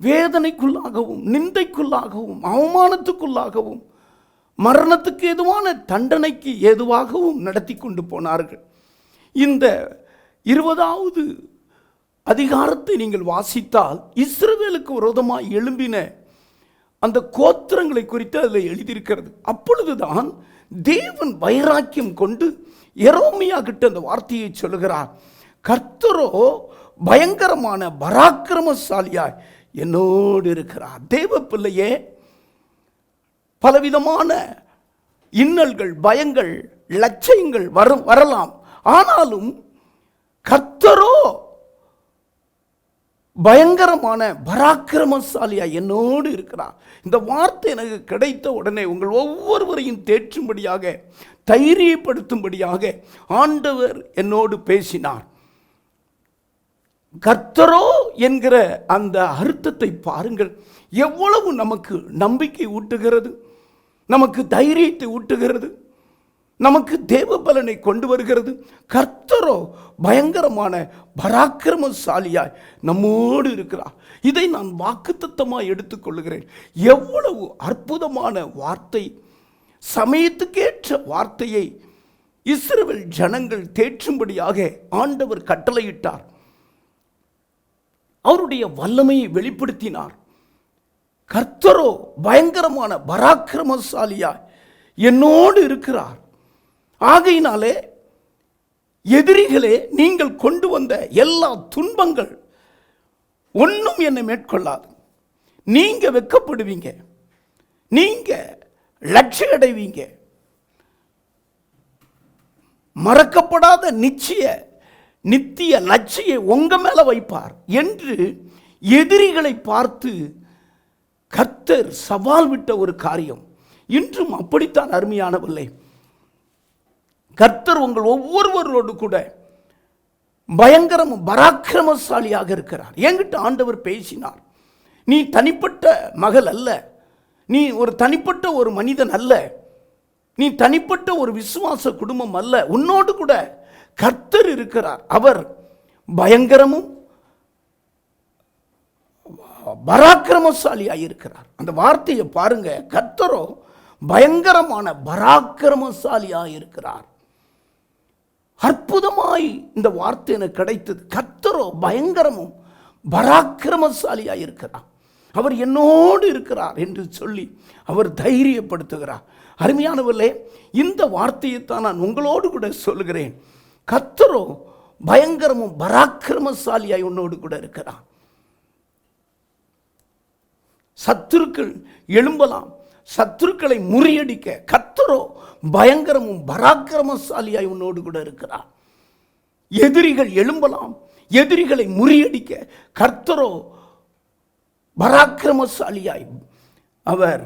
வேதனைக்குள்ளாகவும் நிந்தைக்குள்ளாகவும் அவமானத்துக்குள்ளாகவும் மரணத்துக்கு ஏதுவான தண்டனைக்கு ஏதுவாகவும் நடத்தி கொண்டு போனார்கள். இந்த 20வது அதிகாரத்தை நீங்கள் வாசித்தால் இஸ்ரவேலுக்கு விரோதமாக எழும்பின அந்த கோத்திரங்களை குறித்து அதில் எழுதியிருக்கிறது. அப்பொழுதுதான் தேவன் வைராக்கியம் கொண்டு எரேமியா கிட்ட அந்த வார்த்தையை சொல்லுகிறார், கர்த்தரோ பயங்கரமான பராக்கிரமசாலியாய் என்னோடு இருக்கிறார். தேவ பிள்ளையே, பலவிதமான இன்னல்கள், பயங்கள், லட்சியங்கள் வரலாம். ஆனாலும் கர்த்தரோ பயங்கரமான பராக்கிரமசாலியா என்னோடு இருக்கிறார். இந்த வார்த்தை எனக்கு கிடைத்த உடனே உங்கள் ஒவ்வொருவரையும் தேற்றும்படியாக, தைரியப்படுத்தும்படியாக ஆண்டவர் என்னோடு பேசினார். கர்த்தரோ என்கிற அந்த அர்த்தத்தை பாருங்கள், எவ்வளவு நமக்கு நம்பிக்கை ஊட்டுகிறது, நமக்கு தைரியத்தை ஊட்டுகிறது, நமக்கு தேவ பலனை கொண்டு வருகிறது. கர்த்தரோ பயங்கரமான பராக்கிரமசாலியாய் நம்மோடு இருக்கிறார். இதை நான் வாக்குத்தத்தமாக எடுத்துக்கொள்கிறேன். எவ்வளவு அற்புதமான வார்த்தை! சமயத்துக்கேற்ற வார்த்தையை இஸ்ரவேல் ஜனங்கள் தேற்றும்படியாக ஆண்டவர் கட்டளையிட்டார். அவருடைய வல்லமையை வெளிப்படுத்தினார். கர்த்தரோ பயங்கரமான பராக்கிரமசாலியாய் என்னோடு இருக்கிறார். ஆகையினாலே எதிரிகளே, நீங்கள் கொண்டு வந்த எல்லா துன்பங்கள் ஒன்றும் என்னை மேற்கொள்ளாது. நீங்க வெட்கப்படுவீங்க, நீங்க லட்சிய அடைவீங்க. மறக்கப்படாத நித்திய லட்சியை உங்க மேல வைப்பார் என்று எதிரிகளை பார்த்து கர்த்தர் சவால் விட்ட ஒரு காரியம். இன்றும் அப்படித்தான் அருமையானவில்லை. கர்த்தர் உங்கள் ஒவ்வொருவரோடு கூட பயங்கரம் பராக்கிரமசாலியாக இருக்கிறார். என்கிட்ட ஆண்டவர் பேசினார், நீ தனிப்பட்ட மகள் அல்ல, நீ ஒரு தனிப்பட்ட ஒரு மனிதன் அல்ல, நீ தனிப்பட்ட ஒரு விசுவாச குடும்பம் அல்ல, உன்னோடு கூட கர்த்தர் இருக்கிறார். அவர் பயங்கரமும் பராக்கிரமசாலியாக இருக்கிறார். அந்த வார்த்தையை பாருங்க, கர்த்தரோ பயங்கரமான பராக்கிரமசாலியாக இருக்கிறார். அற்புதமாய் இந்த வார்த்தை எனக்கு கிடைத்தது. கர்த்தரோ பயங்கரமும் பராக்கிரமசாலியாக இருக்கிறார். அவர் என்னோடு இருக்கிறார் என்று சொல்லி அவர் தைரியப்படுத்துகிறார். அருமையானவர்களே, இந்த வார்த்தையைத்தான் நான் உங்களோடு கூட சொல்கிறேன். கர்த்தரோ பயங்கரமும் பராக்கிரமசாலியாய் உன்னோடு கூட இருக்கிறார். சத்துருக்கள் எழும்பலாம், சத்துருக்களை முறியடிக்க கர்த்தரோ பயங்கரமும் பராக்கிரமசாலியாய் உன்னோடு கூட இருக்கிறார். எதிரிகள் எழும்பலாம், எதிரிகளை முறியடிக்க கர்த்தரோ பராக்கிரமசாலியாய், அவர்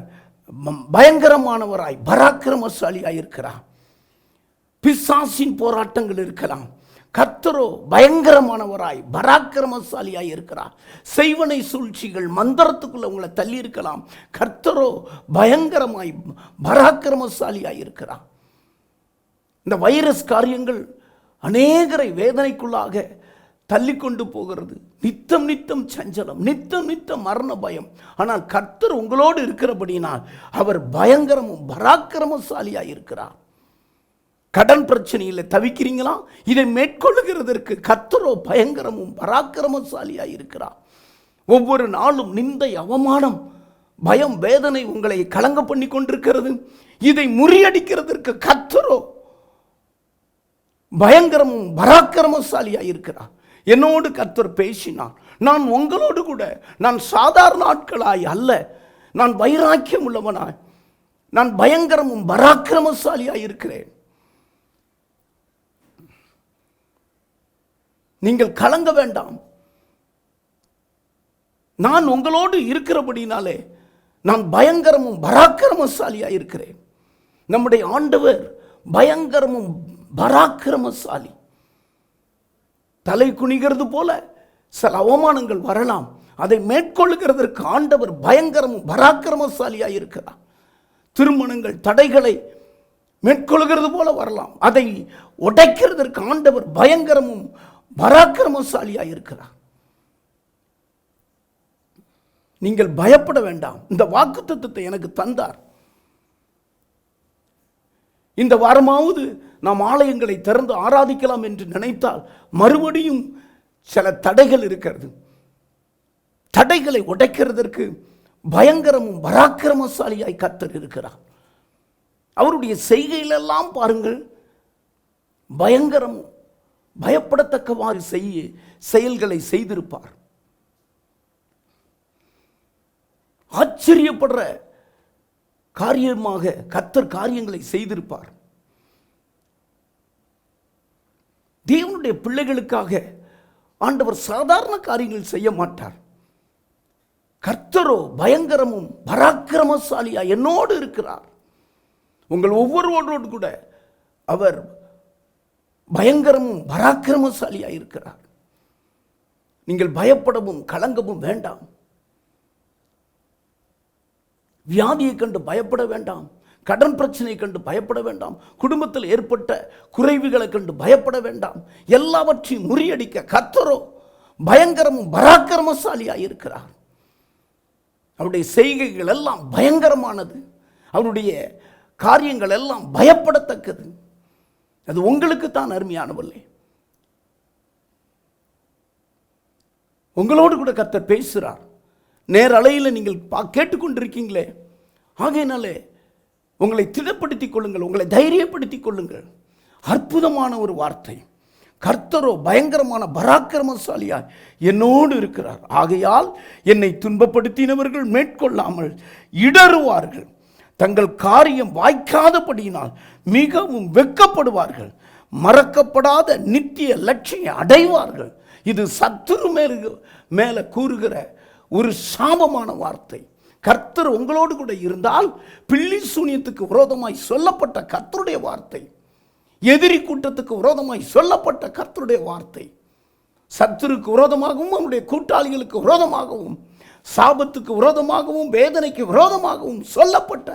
பயங்கரமானவராய் பராக்கிரமசாலியாய் இருக்கிறார். பிசாசின் போராட்டங்கள் இருக்கலாம், கர்த்தரோ பயங்கரமானவராய் பராக்கிரமசாலியாய் இருக்கிறார். செய்வனை சூழ்ச்சிகள், மந்திரத்துக்குள்ள உங்களை தள்ளி இருக்கலாம், கர்த்தரோ பயங்கரமாய் பராக்கிரமசாலியாய் இருக்கிறார். இந்த வைரஸ் காரியங்கள் அநேகரை வேதனைக்குள்ளாக தள்ளி கொண்டு போகிறது. நித்தம் நித்தம் சஞ்சலம், நித்தம் நித்தம் மரண பயம். ஆனால் கர்த்தர் உங்களோடு இருக்கிறபடினால் அவர் பயங்கரமும் பராக்கிரமசாலியாய் இருக்கிறார். கடன் பிரச்சனையில் தவிக்கிறீங்களா? இதை மேற்கொள்ளுகிறதற்கு கர்த்தரோ பயங்கரமும் பராக்கிரமசாலியாய் இருக்கிறார். ஒவ்வொரு நாளும் நிந்தை, அவமானம், பயம், வேதனை உங்களை கலங்க பண்ணி கொண்டிருக்கிறது. இதை முறியடிக்கிறதற்கு கர்த்தரோ பயங்கரமும் பராக்கிரமசாலியாய் இருக்கிறார். என்னோடு கர்த்தர் பேசினார். நான் உங்களோடு கூட, நான் சாதாரண ஆட்களாய் அல்ல, நான் வைராக்கியம் உள்ளவனாய், நான் பயங்கரமும் பராக்கிரமசாலியாய் இருக்கிறேன். நீங்கள் கலங்க வேண்டாம். நான் உங்களோடு இருக்கிறபடினாலே நான் பயங்கரமும் பராக்கிரமசாலியாய் இருக்கிறேன். நம்முடைய ஆண்டவர் பயங்கரமும் பராக்கிரமசாலி. தலை குனிகிறது போல சில அவமானங்கள் வரலாம், அதை மேற்கொள்ளுகிறதற்கு ஆண்டவர் பயங்கரமும் பராக்கிரமசாலியாய் இருக்கிறார். திருமணங்கள் தடைகளை மேற்கொள்ளுகிறது போல வரலாம், அதை உடைக்கிறதற்கு ஆண்டவர் பயங்கரமும் பராக்கிரமசாலியாய் இருக்கிறார். நீங்கள் பயப்பட வேண்டாம். இந்த வாக்குத்தத்தத்தை எனக்கு தந்தார். இந்த வாரமாவது நாம் ஆலயங்களை திறந்து ஆராதிக்கலாம் என்று நினைத்தால் மறுபடியும் சில தடைகள் இருக்கிறது. தடைகளை உடைக்கிறதற்கு பயங்கரமும் பராக்கிரமசாலியாய் கர்த்தர் இருக்கிறார். அவருடைய செய்கையிலெல்லாம் பாருங்கள், பயங்கரமும் பயப்படத்தக்கவாறு செயல்களை செய்திருப்பார். ஆச்சரியப்படுற காரியமாக கர்த்தர் காரியங்களை செய்திருப்பார். தேவனுடைய பிள்ளைகளுக்காக ஆண்டவர் சாதாரண காரியங்கள் செய்ய மாட்டார். கர்த்தரோ பயங்கரமும் பராக்கிரமசாலியா என்னோடு இருக்கிறார். உங்கள் ஒவ்வொருவரோடு கூட அவர் பயங்கரமும் பராக்கிரமசாலியா இருக்கிறார். நீங்கள் பயப்படவும் கலங்கவும் வேண்டாம். வியாதியை கண்டு பயப்பட வேண்டாம். கடன் பிரச்சனையை கண்டு பயப்பட வேண்டாம். குடும்பத்தில் ஏற்பட்ட குறைவுகளை கண்டு பயப்பட வேண்டாம். எல்லாவற்றையும் முறியடிக்க கர்த்தரோ பயங்கரமும் பராக்கிரமசாலியாக இருக்கிறார். அவருடைய செய்கைகள் எல்லாம் பயங்கரமானது. அவருடைய காரியங்கள் எல்லாம் பயப்படத்தக்கது. அது உங்களுக்கு தான் அருமையானவர்களே. உங்களோடு கூட கர்த்தர் பேசுகிறார். நேரலையில் நீங்கள் கேட்டுக்கொண்டிருக்கீங்களே, ஆகையினாலே உங்களை திடப்படுத்திக் கொள்ளுங்கள், உங்களை தைரியப்படுத்திக் கொள்ளுங்கள். அற்புதமான ஒரு வார்த்தை. கர்த்தரோ பயங்கரமான பராக்கிரமசாலியாய் என்னோடு இருக்கிறார். ஆகையால் என்னை துன்பப்படுத்தினவர்கள் மேற்கொள்ளாமல் இடறுவார்கள். தங்கள் காரியம் வாய்க்காதபடியினால் மிகவும் வெட்கப்படுவார்கள். மறக்கப்படாத நித்திய லட்சியம் அடைவார்கள். இது சத்துரு மேல கூறுகிற ஒரு சாபமான வார்த்தை. கர்த்தர் உங்களோடு கூட இருந்தால் பில்லி சூனியத்துக்கு விரோதமாய் சொல்லப்பட்ட கர்த்தருடைய வார்த்தை, எதிரி கூட்டத்துக்கு விரோதமாய் சொல்லப்பட்ட கர்த்தருடைய வார்த்தை, சத்துருக்கு விரோதமாகவும் அவருடைய கூட்டாளிகளுக்கு விரோதமாகவும் சாபத்துக்கு விரோதமாகவும் வேதனைக்கு விரோதமாகவும் சொல்லப்பட்ட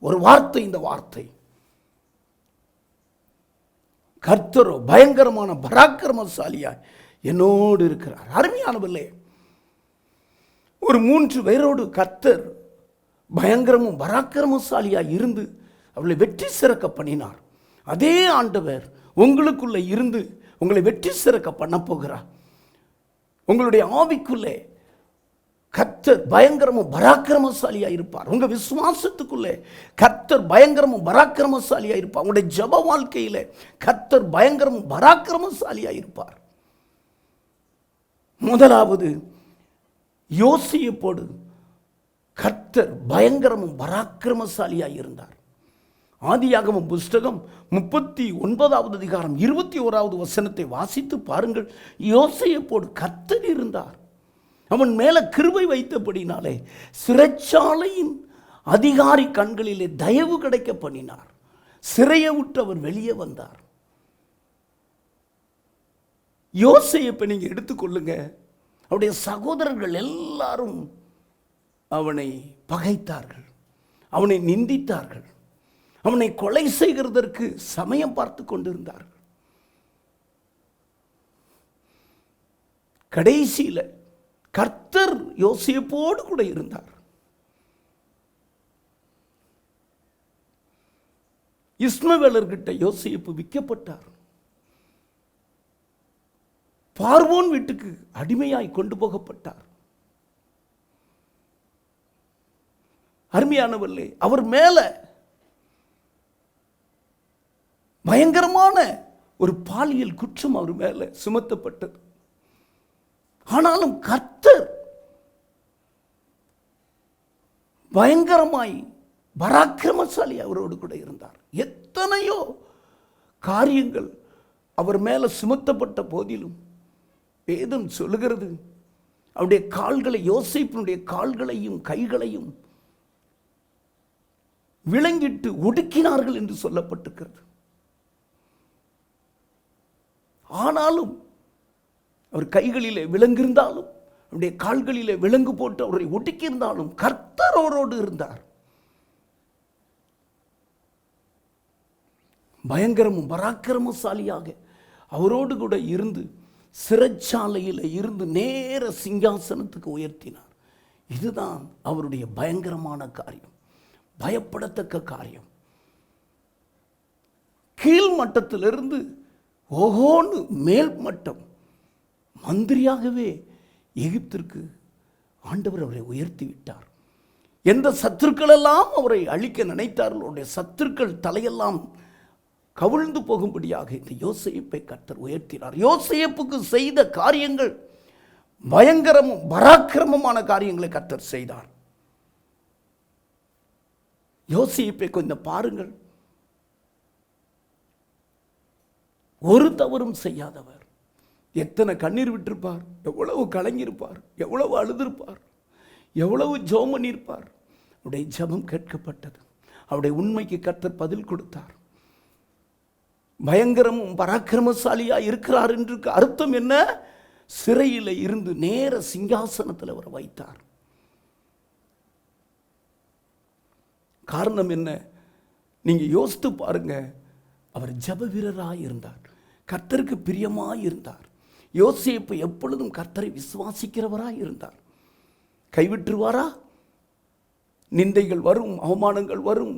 ஒரு வார்த்தை. இந்த வார்த்தை கர்த்தரோ பயங்கரமான பராக்கிரமசாலியாய் என்னோடு இருக்கிறார். அருமையானவர்களே, ஒரு 3 பேரோடு கர்த்தர் பயங்கரமும் பராக்கிரமசாலியாய் இருந்து அவளை வெற்றி சிறக்க பண்ணினார். அதே ஆண்டவர் உங்களுக்குள்ள இருந்து உங்களை வெற்றி சிறக்க பண்ண போகிறார். உங்களுடைய ஆவிக்குள்ளே கர்த்தர் பயங்கரமும் பராக்கிரமசாலியா இருப்பார். உங்க விசுவாசத்துக்குள்ளே கர்த்தர் பயங்கரமும் பராக்கிரமசாலியா இருப்பார். உங்களுடைய ஜெப வாழ்க்கையிலே கர்த்தர் பயங்கரமும் பராக்கிரமசாலியா இருப்பார். முதலாவது, யோசேப்போடு கர்த்தர் பயங்கரமும் பராக்கிரமசாலியா இருந்தார். ஆதியாகமம் புஸ்தகம் 39வது அதிகாரம் 21வது வசனத்தை வாசித்து பாருங்கள். யோசேப்போடு கர்த்தர் இருந்தார். அவன் மேல கிருபை வைத்தபடினாலே சிறைச்சாலையின் அதிகாரி கண்களிலே தயவு கிடைக்க பண்ணினார். சிறையை விட்டு அவர் வெளியே வந்தார். யோசேப்பை நீங்க எடுத்துக்கொள்ளுங்க. அவருடைய சகோதரர்கள் எல்லாரும் அவனை பகைத்தார்கள், அவனை நிந்தித்தார்கள், அவனை கொலை செய்கிறதற்கு சமயம் பார்த்து கொண்டிருந்தார்கள். கடைசியில் கர்த்தர் யோசேப்போடு கூட இருந்தார். இஸ்மவேலர்கிட்ட யோசேப்பு விற்கப்பட்டார். பார்வோன் வீட்டுக்கு அடிமையாய் கொண்டு போகப்பட்டார். அருமையானவர்களே, அவர் மேல பயங்கரமான ஒரு பாலியல் குற்றம் அவர் மேல சுமத்தப்பட்டது. ஆனாலும் கர்த்தர் பயங்கரமாய் பராக்கிரமசாலி அவரோடு கூட இருந்தார். எத்தனையோ காரியங்கள் அவர் மேல சுமத்தப்பட்ட போதிலும் வேதம் சொல்லுகிறது, அவருடைய கால்களை, யோசேப்பினுடைய கால்களையும் கைகளையும் விலங்கிட்டு ஒடுக்கினார்கள் என்று சொல்லப்பட்டிருக்கிறது. ஆனாலும் அவர் கைகளிலே விலங்கிருந்தாலும் அவருடைய கால்களிலே விலங்கு போட்டு அவரை ஒடுக்கியிருந்தாலும் கர்த்தர் அவரோடு இருந்தார். பயங்கரமும் பராக்கிரமசாலியாக அவரோடு கூட இருந்து சிறைச்சாலையில் இருந்து நேர சிங்காசனத்துக்கு உயர்த்தினார். இதுதான் அவருடைய பயங்கரமான காரியம், பயப்படத்தக்க காரியம். கீழ் மட்டத்திலிருந்து ஓஹோன்னு மேல் மட்டம் மந்திரியாகவே எகிப்திற்கு ஆண்டவர் அவரை உயர்த்தி விட்டார். எந்த சத்துருக்கள் எல்லாம் அவரை அழிக்க நினைத்தார்கள், அவருடைய சத்துருக்கள் தலையெல்லாம் கவிழ்ந்து போகும்படியாக இந்த யோசேப்பை கர்த்தர் உயர்த்தினார். யோசேப்புக்கு செய்த காரியங்கள் பயங்கரமும் பராக்கிரமமான காரியங்களை கர்த்தர் செய்தார். யோசேப்பை கொஞ்சம் பாருங்கள், ஒரு தவறும் செய்யாதவர். எத்தனை கண்ணீர் விட்டிருப்பார், எவ்வளவு கலங்கியிருப்பார், எவ்வளவு அழுதிருப்பார், எவ்வளவு ஜெபம் பண்ணியிருப்பார். அவருடைய ஜெபம் கேட்கப்பட்டது. அவருடைய உண்மைக்கு கர்த்தர் பதில் கொடுத்தார். பயங்கரமும் பராக்கிரமசாலியா இருக்கிறார் என்று அர்த்தம் என்ன? சிறையில் இருந்து நேர சிங்காசனத்தில் அவர் வைத்தார். காரணம் என்ன? நீங்க யோசித்து பாருங்க. அவர் ஜெப வீரராக இருந்தார், கர்த்தருக்கு பிரியமாய் இருந்தார். யோசேப்பு எப்பொழுதும் கர்த்தரை விசுவாசிக்கிறவராய் இருந்தார். கைவிட்டுருவாரா? நிந்தைகள் வரும், அவமானங்கள் வரும்,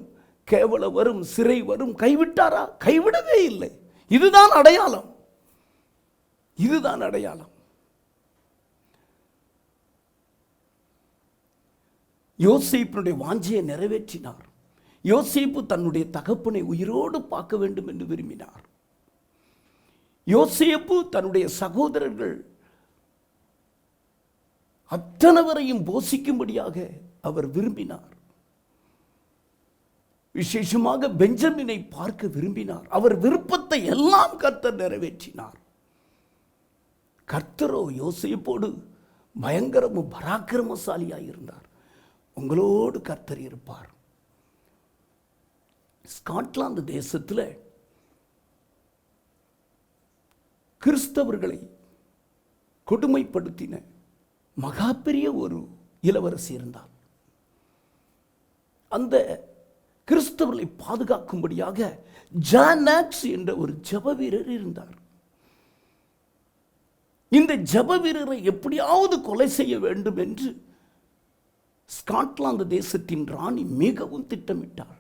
கேவலம் வரும், சிறை வரும். கைவிட்டாரா? கைவிடவே இல்லை. இதுதான் அடையாளம், இதுதான் அடையாளம். யோசேப்பினுடைய வாஞ்சையை நிறைவேற்றினார். யோசேப்பு தன்னுடைய தகப்பனை உயிரோடு பார்க்க வேண்டும் என்று விரும்பினார். யோசேப்பு தன்னுடைய சகோதரர்கள் அத்தனைவரையும் போஷிக்கும்படியாக அவர் விரும்பினார். விசேஷமாக பெஞ்சமினை பார்க்க விரும்பினார். அவர் விருப்பத்தை எல்லாம் கர்த்தர் நிறைவேற்றினார். கர்த்தரோ யோசேப்போடு பயங்கரமும் பராக்கிரமசாலியாய் இருந்தார். உங்களோடு கர்த்தர் இருப்பார். ஸ்காட்லாந்து தேசத்தில் கிறிஸ்தவர்களை கொடுமைப்படுத்தின மகா பெரிய ஒரு இளவரசி இருந்தார். அந்த கிறிஸ்தவர்களை பாதுகாக்கும்படியாக ஜான் நாக்ஸ் என்ற ஒரு ஜெப வீரர் இருந்தார். இந்த ஜெப வீரரை எப்படியாவது கொலை செய்ய வேண்டும் என்று ஸ்காட்லாந்து தேசத்தின் ராணி மிகவும் திட்டமிட்டார்.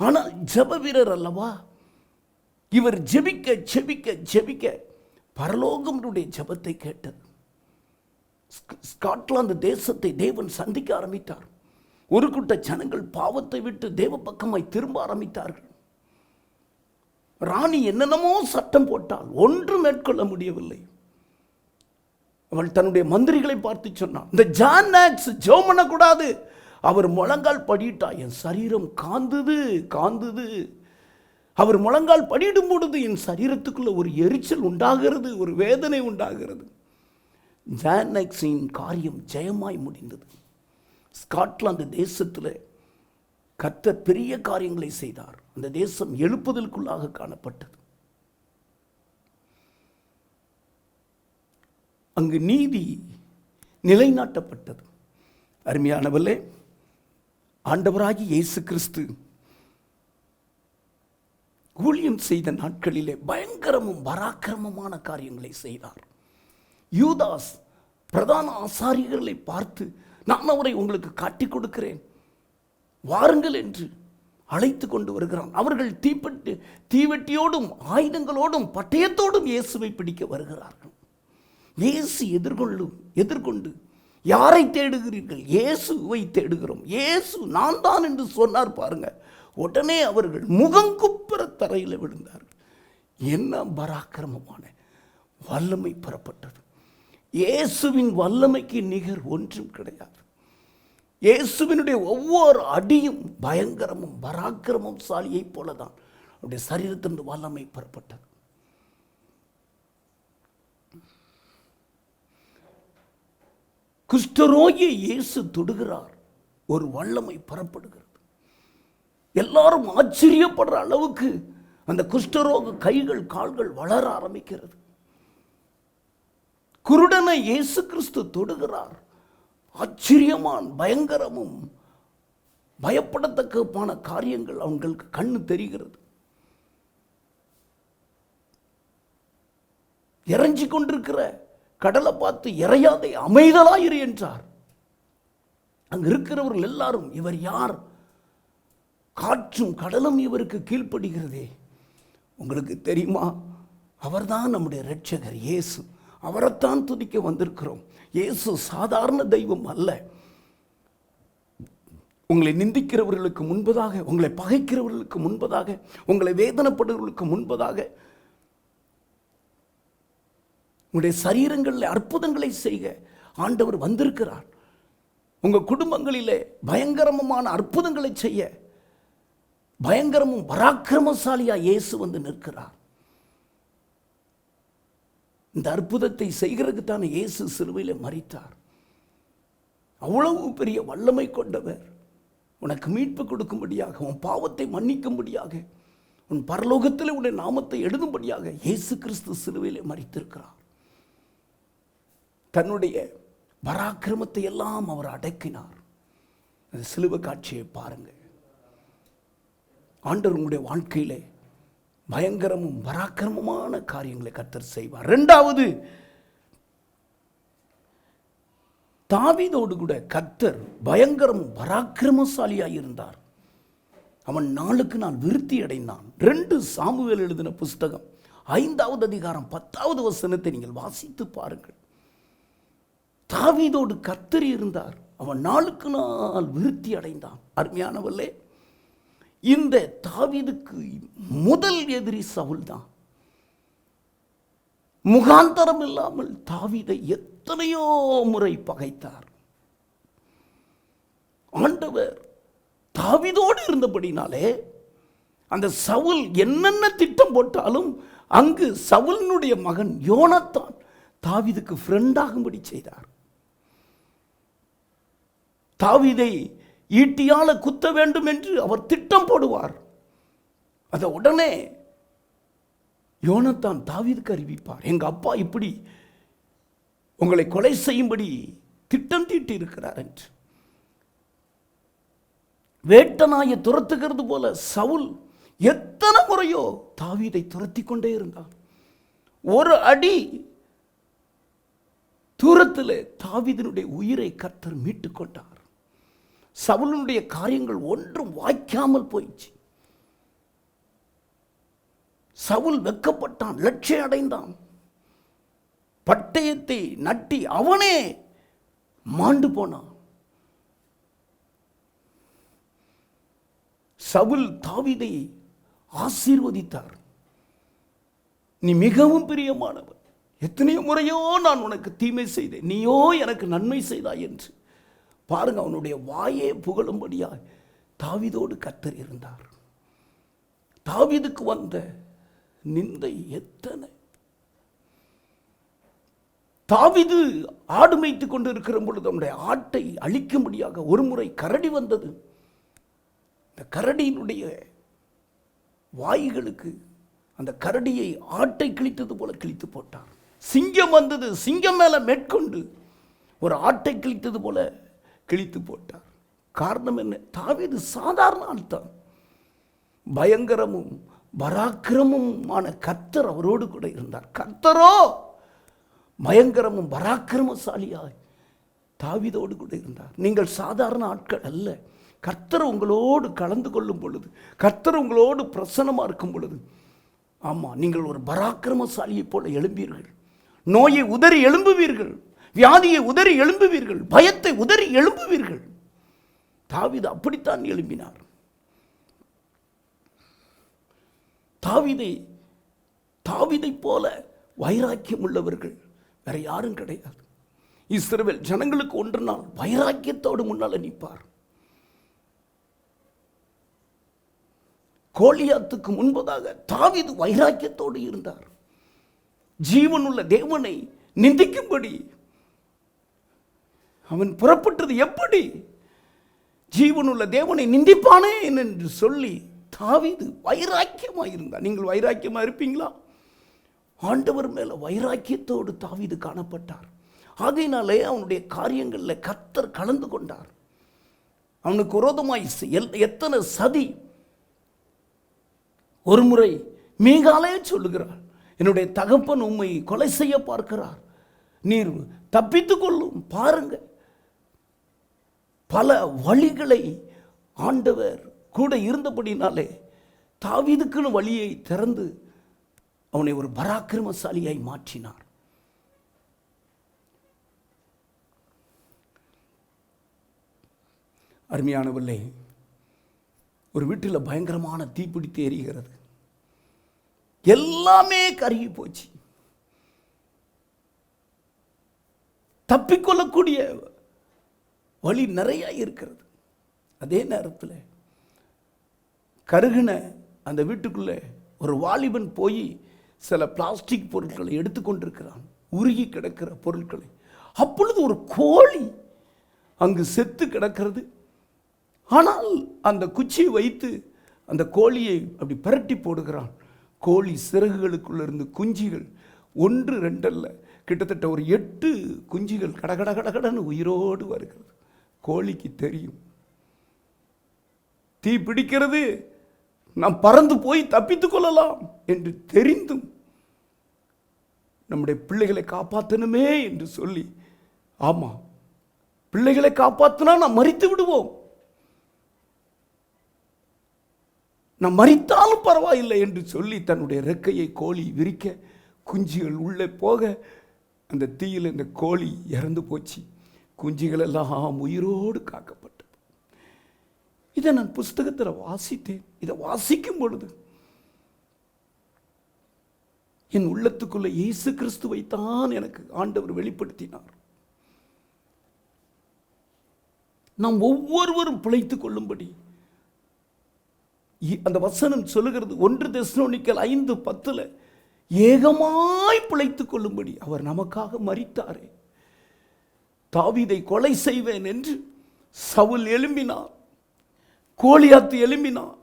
ஆனால் ஜெப வீரர் அல்லவா, இவர் ஜெபிக்க ஜெபிக்க ஜெபிக்க பரலோகமுடைய ஜெபத்தை கேட்டது. ஸ்காட்லாந்து தேசத்தை தேவன் சந்திக்க ஆரம்பித்தார். ஒரு கூட்ட ஜனங்கள் பாவத்தை விட்டு தேவ பக்கமாய் திரும்ப ஆரம்பித்தார்கள். ராணி என்னென்னமோ சட்டம் போட்டால் ஒன்றும் மேற்கொள்ள முடியவில்லை. அவள் தன்னுடைய மந்திரிகளை பார்த்து சொன்னான், இந்த ஜான் நாக்ஸ் ஜெபம் பண்ணக்கூடாது. அவர் முழங்கால் படிட்டா என் சரீரம் காந்தது காந்தது. அவர் முழங்கால் படிடும் பொழுது என் சரீரத்துக்குள்ள ஒரு எரிச்சல் உண்டாகிறது, ஒரு வேதனை உண்டாகிறது. ஜான் நாக்ஸின் காரியம் ஜெயமாய் முடிந்தது. ஸ்காட்லாந்து தேசத்தில் கர்த்தர் பெரிய காரியங்களை செய்தார். அந்த தேசம் எழுப்புதலுக்குள்ளாக காணப்பட்டது. அங்கு நீதி நிலைநாட்டப்பட்டது. அருமையானவர்களே, ஆண்டவராகி இயேசு கிறிஸ்து ஊழியம் செய்த நாட்களிலே பயங்கரமும் பராக்கிரமமான காரியங்களை செய்தார். யூதாஸ் பிரதான ஆசாரியர்களை பார்த்து, நான் அவரை உங்களுக்கு காட்டிக் கொடுக்கிறேன், வாருங்கள் என்று அழைத்து கொண்டு வருகிறான். அவர்கள் தீவெட்டியோடும் ஆயுதங்களோடும் பட்டயத்தோடும் இயேசுவை பிடிக்க வருகிறார்கள். இயேசு எதிர்கொண்டு, யாரை தேடுகிறீர்கள்? இயேசுவை தேடுகிறோம். இயேசு நான் தான் என்று சொன்னார் பாருங்க. உடனே அவர்கள் முகங்குப்புற தரையில் விழுந்தார்கள். என்ன பராக்கிரமமான வல்லமை பெறப்பட்டது. இயேசுவின் வல்லமைக்கு நிகர் ஒன்றும் கிடையாது. இயேசுவினுடைய ஒவ்வொரு அடியும் பயங்கரமும் பராக்கிரமும் சாலியை போலதான் அவருடைய சரீரத்திலிருந்து வல்லமை பெறப்பட்டது. குஷ்டரோகியை இயேசு தொடுகிறார், ஒரு வல்லமை பெறப்படுகிறது. எல்லாரும் ஆச்சரியப்படுற அளவுக்கு அந்த குஷ்டரோக கைகள் கால்கள் வளர ஆரம்பிக்கிறது. குருடனை இயேசு கிறிஸ்து தொடுகிறார். ஆச்சரியமான பயங்கரமும் பயப்படத்தக்கமான காரியங்கள் அவங்களுக்கு கண்ணு தெரிகிறது. இறைஞ்சி கொண்டிருக்கிற கடலை பார்த்து இறையாதை அமைதலாயிரு என்றார். அங்க இருக்கிறவர்கள் எல்லாரும், இவர் யார்? காற்றும் கடலும் இவருக்கு கீழ்ப்படுகிறதே. உங்களுக்கு தெரியுமா, அவர்தான் நம்முடைய இரட்சகர் இயேசு. அவரைத்தான் துதிக்க வந்திருக்கிறோம். இயேசு சாதாரண தெய்வம் அல்ல. உங்களை நிந்திக்கிறவர்களுக்கு முன்பதாக, உங்களை பகைக்கிறவர்களுக்கு முன்பதாக, உங்களை வேதனைப்படுவர்களுக்கு முன்பதாக உங்களுடைய சரீரங்களில் அற்புதங்களை செய்க ஆண்டவர் வந்திருக்கிறார். உங்கள் குடும்பங்களிலே பயங்கரமான அற்புதங்களை செய்ய பயங்கரமும் பராக்கிரமசாலியா இயேசு வந்து நிற்கிறார். இந்த அற்புதத்தை செய்கிறதுக்கு தானே இயேசு சிலுவையில் மரித்தார். அவ்வளவு பெரிய வல்லமை கொண்டவர். உனக்கு மீட்பு கொடுக்கும்படியாக, உன் பாவத்தை மன்னிக்கும்படியாக, உன் பரலோகத்தில் உன்னுடைய நாமத்தை எழுதும்படியாக இயேசு கிறிஸ்து சிலுவையிலே மரித்திருக்கிறார். தன்னுடைய பராக்கிரமத்தை எல்லாம் அவர் அடக்கினார். அந்த சிலுவை காட்சியை பாருங்க. ஆண்டவர் உங்களுடைய வாழ்க்கையிலே பயங்கரமும் பராக்கிரமமான காரியங்களை கர்த்தர் செய்வார். இரண்டாவது, தாவீதோடு கூட கர்த்தர் பயங்கரமும் பராக்கிரமசாலியாய் இருந்தார். அவன் நாளுக்கு நாள் விருத்தி அடைந்தான். 2 சாமுவேல் எழுதின புஸ்தகம் 5வது அதிகாரம் 10வது வசனத்தை நீங்கள் வாசித்து பாருங்கள். தாவீதோடு கர்த்தர் இருந்தார். அவன் நாளுக்கு நாள் விருத்தி அடைந்தான். அருமையானவர்களே, இந்த தாவீதுக்கு முதல் எதிரி சவுல் தான். முகாந்தரம் இல்லாமல் தாவீதை எத்தனையோ முறை பகைத்தார். ஆண்டவர் தாவீதோடு இருந்தபடினாலே அந்த சவுல் என்னென்ன திட்டம் போட்டாலும் அங்கு சவுலினுடைய மகன் யோனத்தான் தாவீதுக்கு ஃப்ரெண்டாகும்படி செய்தார். தாவீதை ஈட்டியால குத்த வேண்டும் என்று அவர் திட்டம் போடுவார். அதை உடனே யோனத்தான் தாவீதுக்கு அறிவிப்பார். எங்க அப்பா இப்படி உங்களை கொலை செய்யும்படி திட்டம் தீட்டி இருக்கிறார் என்று. வேட்டநாயை துரத்துகிறது போல சவுல் எத்தனை முறையோ தாவீதை துரத்தி கொண்டே இருந்தார். ஒரு அடி தூரத்தில் தாவீதினுடைய உயிரை கர்த்தர் மீட்டுக் கொண்டார். சவுலுடைய காரியங்கள் ஒன்றும் வாய்க்காமல் போயிடுச்சு. சவுல் வெக்கப்பட்டான், லட்சியம் அடைந்தான். பட்டயத்தை நட்டி அவனே மாண்டு போனான். சவுல் தாவீதை ஆசீர்வதித்தார். நீ மிகவும் பிரியமானவர், எத்தனையோ முறையோ நான் உனக்கு தீமை செய்தேன், நீயோ எனக்கு நன்மை செய்தாய் என்று. பாருங்க, அவனுடைய வாயே புகழும்படியாய் தாவீதோடு கர்த்தர் இருந்தார். தாவீதுக்கு வந்த நிந்தை எத்தனை! தாவீது ஆடு மேய்த்துக் கொண்டு இருக்கிற பொழுது அவனுடைய ஆட்டை அழிக்கும்படியாக ஒரு முறை கரடி வந்தது. இந்த கரடியினுடைய வாய்களுக்கு அந்த கரடியை ஆட்டை கிழித்தது போல கிழித்து போட்டார். சிங்கம் வந்தது, சிங்கம் மேல மேற்கொண்டு ஒரு ஆட்டை கிழித்தது போல கிழித்து போட்டார். காரணம் என்ன? தாவீது சாதாரண ஆள் தான். பயங்கரமும் பராக்கிரமுமான கர்த்தர் அவரோடு கூட இருந்தார். கர்த்தரோ பயங்கரமும் பராக்கிரமசாலியாய் தாவீதோடு கூட இருந்தார். நீங்கள் சாதாரண ஆட்கள் அல்ல. கர்த்தர் உங்களோடு கலந்து கொள்ளும் பொழுது, கர்த்தர் உங்களோடு பிரசன்னமா இருக்கும் பொழுது, ஆமா, நீங்கள் ஒரு பராக்கிரமசாலியை போல எழும்பீர்கள். நோயை உதறி எழும்புவீர்கள், வியாதியை உதறி எழும்புவீர்கள், பயத்தை உதறி எழும்புவீர்கள். தாவீது அப்படித்தான் எழும்பினார். தாவீதை போல வைராக்கியம் உள்ளவர்கள் வேற யாரும் கிடையாது. இஸ்ரவேல் ஜனங்களுக்கு ஒன்று நாள் வைராக்கியத்தோடு முன்னால் நிற்பார். கோலியாத்துக்கு முன்பதாக தாவீது வைராக்கியத்தோடு இருந்தார். ஜீவனுள்ள தேவனை நிந்திக்கும்படி அவன் புறப்பட்டது எப்படி? ஜீவனுள்ள தேவனை நிந்திப்பானே என்று சொல்லி தாவீது வைராக்கியமாக இருந்தார். நீங்கள் வைராக்கியமாக இருப்பீங்களா? ஆண்டவர் மேல வைராக்கியத்தோடு தாவீது காணப்பட்டார். ஆகையினாலே அவனுடைய காரியங்களில் கர்த்தர் கலந்து கொண்டார். அவனுக்கு விரோதமாய் எத்தனை சதி! ஒரு முறை மீகாலே சொல்லுகிறார், என்னுடைய தகப்பன் உம்மை கொலை செய்ய பார்க்கிறார், நீர் தப்பித்துக் கொள்ளும். பாருங்க, பல வழிகளை ஆண்டவர் கூட இருந்தபடினாலே தாவீதுக்குன்னு வழியை திறந்து அவனை ஒரு பராக்கிரமசாலியாய் மாற்றினார். அருமையானவர்களே, ஒரு வீட்டில் பயங்கரமான தீப்பிடித்து எரிகிறது. எல்லாமே கருகி போச்சு. தப்பிக்கொள்ளக்கூடிய வழி நிறைய இருக்கிறது. அதே நேரத்தில் கருகின அந்த வீட்டுக்குள்ளே ஒரு வாலிபன் போய் சில பிளாஸ்டிக் பொருட்களை எடுத்துக்கொண்டிருக்கிறான், உருகி கிடக்கிற பொருட்களை. அப்பொழுது ஒரு கோழி அங்கு செத்து கிடக்கிறது. ஆனால் அந்த குச்சியை வைத்து அந்த கோழியை அப்படி பிரட்டி போடுகிறான். கோழி சிறகுகளுக்குள்ளிருந்து குஞ்சுகள் 1 2 அல்ல, கிட்டத்தட்ட ஒரு 8 குஞ்சுகள் கடகட கடகடன்னு உயிரோடு வருகிறது. கோழிக்கு தெரியும் தீ பிடிக்கிறது, நாம் பறந்து போய் தப்பித்துக் கொள்ளலாம் என்று தெரிந்தும் நம்முடைய பிள்ளைகளை காப்பாற்றணுமே என்று சொல்லி, ஆமா பிள்ளைகளை காப்பாற்றினா நாம் மரித்து விடுவோம், நாம் மரித்தாலும் பரவாயில்லை என்று சொல்லி தன்னுடைய ரெக்கையை கோழி விரிக்க, குஞ்சுகள் உள்ளே போக அந்த தீயில் இந்த கோழி இறந்து போச்சு. குஞ்சுகள் எல்லாம் உயிரோடு காக்கப்பட்டது. இதை நான் புஸ்தகத்தில் வாசித்தேன். இதை வாசிக்கும் பொழுது என் உள்ளத்துக்குள்ள இயேசு கிறிஸ்துவை தான் எனக்கு ஆண்டவர் வெளிப்படுத்தினார். நாம் ஒவ்வொருவரும் பிழைத்துக் கொள்ளும்படி அந்த வசனம் சொல்லுகிறது. 1 தெசலோனிக்கர் 5:10 ஏகமாய் பிழைத்துக் கொள்ளும்படி அவர் நமக்காக மரித்தாரே. தாவீதை கொலை செய்வேன் என்று சவுல் எழும்பினார், கோலியாத்து எழும்பினார்,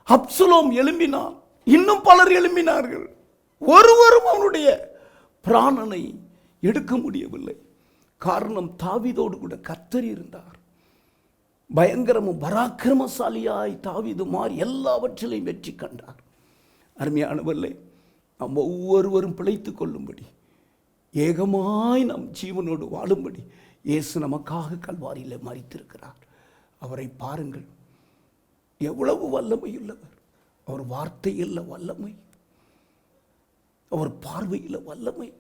அப்சலோம் எழும்பினார், இன்னும் பலர் எழும்பினார்கள். ஒருவரும் அவனுடைய பிராணனை எடுக்க முடியவில்லை. காரணம், தாவீதோடு கூட கர்த்தர் இருந்தார். பயங்கரமும் பராக்கிரமசாலியாய் தாவீது மாறி எல்லாவற்றிலையும் வெற்றி கண்டார். அருமையானவர்களே, நாம் ஒவ்வொருவரும் பிழைத்துக் கொள்ளும்படி, ஏகமாய் நாம் ஜீவனோடு வாழும்படி இயேசு நமக்காக கல்வாரியில் மரித்திருக்கிறார். அவரை பாருங்கள், எவ்வளவு வல்லமையுள்ளவர். அவர் வார்த்தையில் வல்லமை, அவர் பார்வையில் வல்லமை,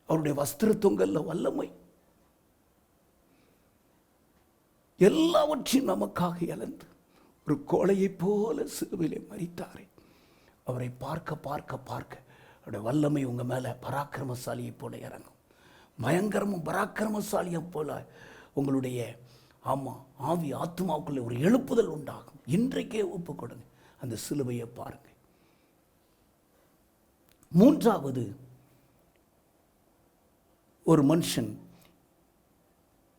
அவருடைய வஸ்திர தொங்கல்ல வல்லமை, எல்லாவற்றையும் நமக்காக இழந்து ஒரு கோழையை போல சிலுவையிலே மரித்தாரே. அவரை பார்க்க பார்க்க பார்க்க அவருடைய வல்லமை உங்க மேல பராக்கிரமசாலியை போல இறங்கும். பயங்கரமும் பராக்கிரமசாலியை போல உங்களுடைய ஆவி ஆத்மாவுக்குள்ளே ஒரு எழுப்புதல் உண்டாகும். இன்றைக்கே ஒப்பு கொடுங்க, அந்த சிலுவையை பாருங்க. 3வது, ஒரு மனுஷன்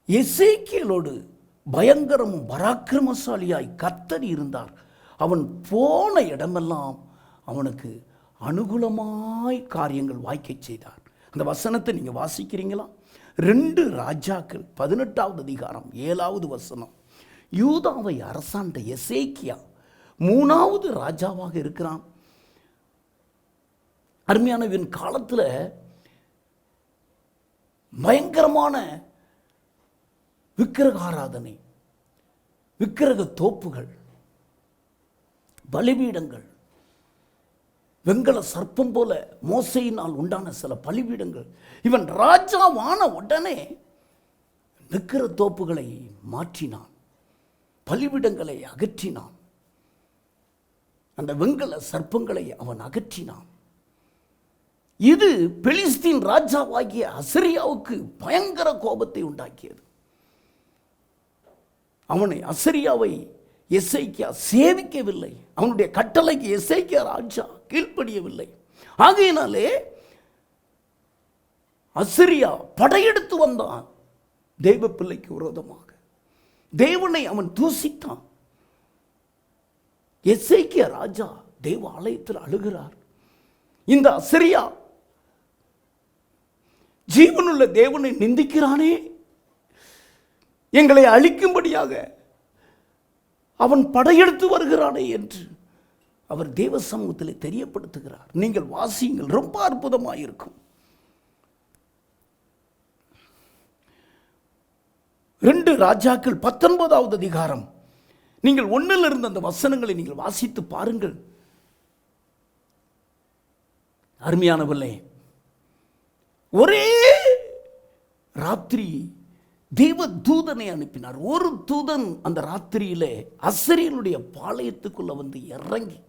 எசேக்கியேலோடு பயங்கரமும் பராக்கிரமசாலியாய் கர்த்தர் இருந்தார். அவன் போன இடமெல்லாம் அவனுக்கு அனுகூலமாய் காரியங்கள் வாய்க்க செய்தார். அந்த வசனத்தை நீங்க வாசிக்கிறீங்களா? 2 ராஜாக்கள் 18வது அதிகாரம் 7வது வசனம். யூதாவை அரசாண்ட எசேக்கியா 3வது ராஜாவாக இருக்கிறான். அருமையானவன் காலத்தில் பயங்கரமான விக்கிரக ஆராதனை, விக்கிரக தோப்புகள், பலிபீடங்கள், வெங்கல சர்ப்பம் போல மோசையினால் உண்டான சில பலிபீடங்கள். இவன் ராஜாவான உடனே விக்கிர தோப்புகளை மாற்றினான், பலிபீடங்களை அகற்றினான், அந்த வெங்கல சர்ப்பங்களை அவன் அகற்றினான். இது பெலிஸ்தீன் ராஜாவாகிய அசரியாவுக்கு பயங்கர கோபத்தை உண்டாக்கியது. அவனை அசரியாவை எசேக்கியா சேவிக்கவில்லை, அவனுடைய கட்டளைக்கு எசேக்கியா ராஜா கீழ்ப்படியவில்லை. ஆகையினாலே அசரியா படையெடுத்து வந்தான் தெய்வ பிள்ளைக்கு விரோதமாக. தேவனை அவன் தூசித்தான். எசேக்கியா ராஜா தெய்வ ஆலயத்தில் அழுகிறார். இந்த அசரியா ஜீவனுள்ள தேவனை நிந்திக்கிறானே, எங்களை அழிக்கும்படியாக அவன் படையெடுத்து வருகிறானே என்று அவர் தேவ சமூகத்தில் தெரியப்படுத்துகிறார். நீங்கள் வாசியுங்கள், ரொம்ப அற்புதமாக இருக்கும். 2 ராஜாக்கள் 19வது அதிகாரம், நீங்கள் 1ல் இருந்த அந்த வசனங்களை நீங்கள் வாசித்து பாருங்கள். அருமையானவர்களே, ஒரே ராத்திரி தேவ தூதனை அனுப்பினார். ஒரு தூதன் அந்த ராத்திரியிலே அசரியனுடைய பாளையத்துக்குள்ள வந்து இறங்கி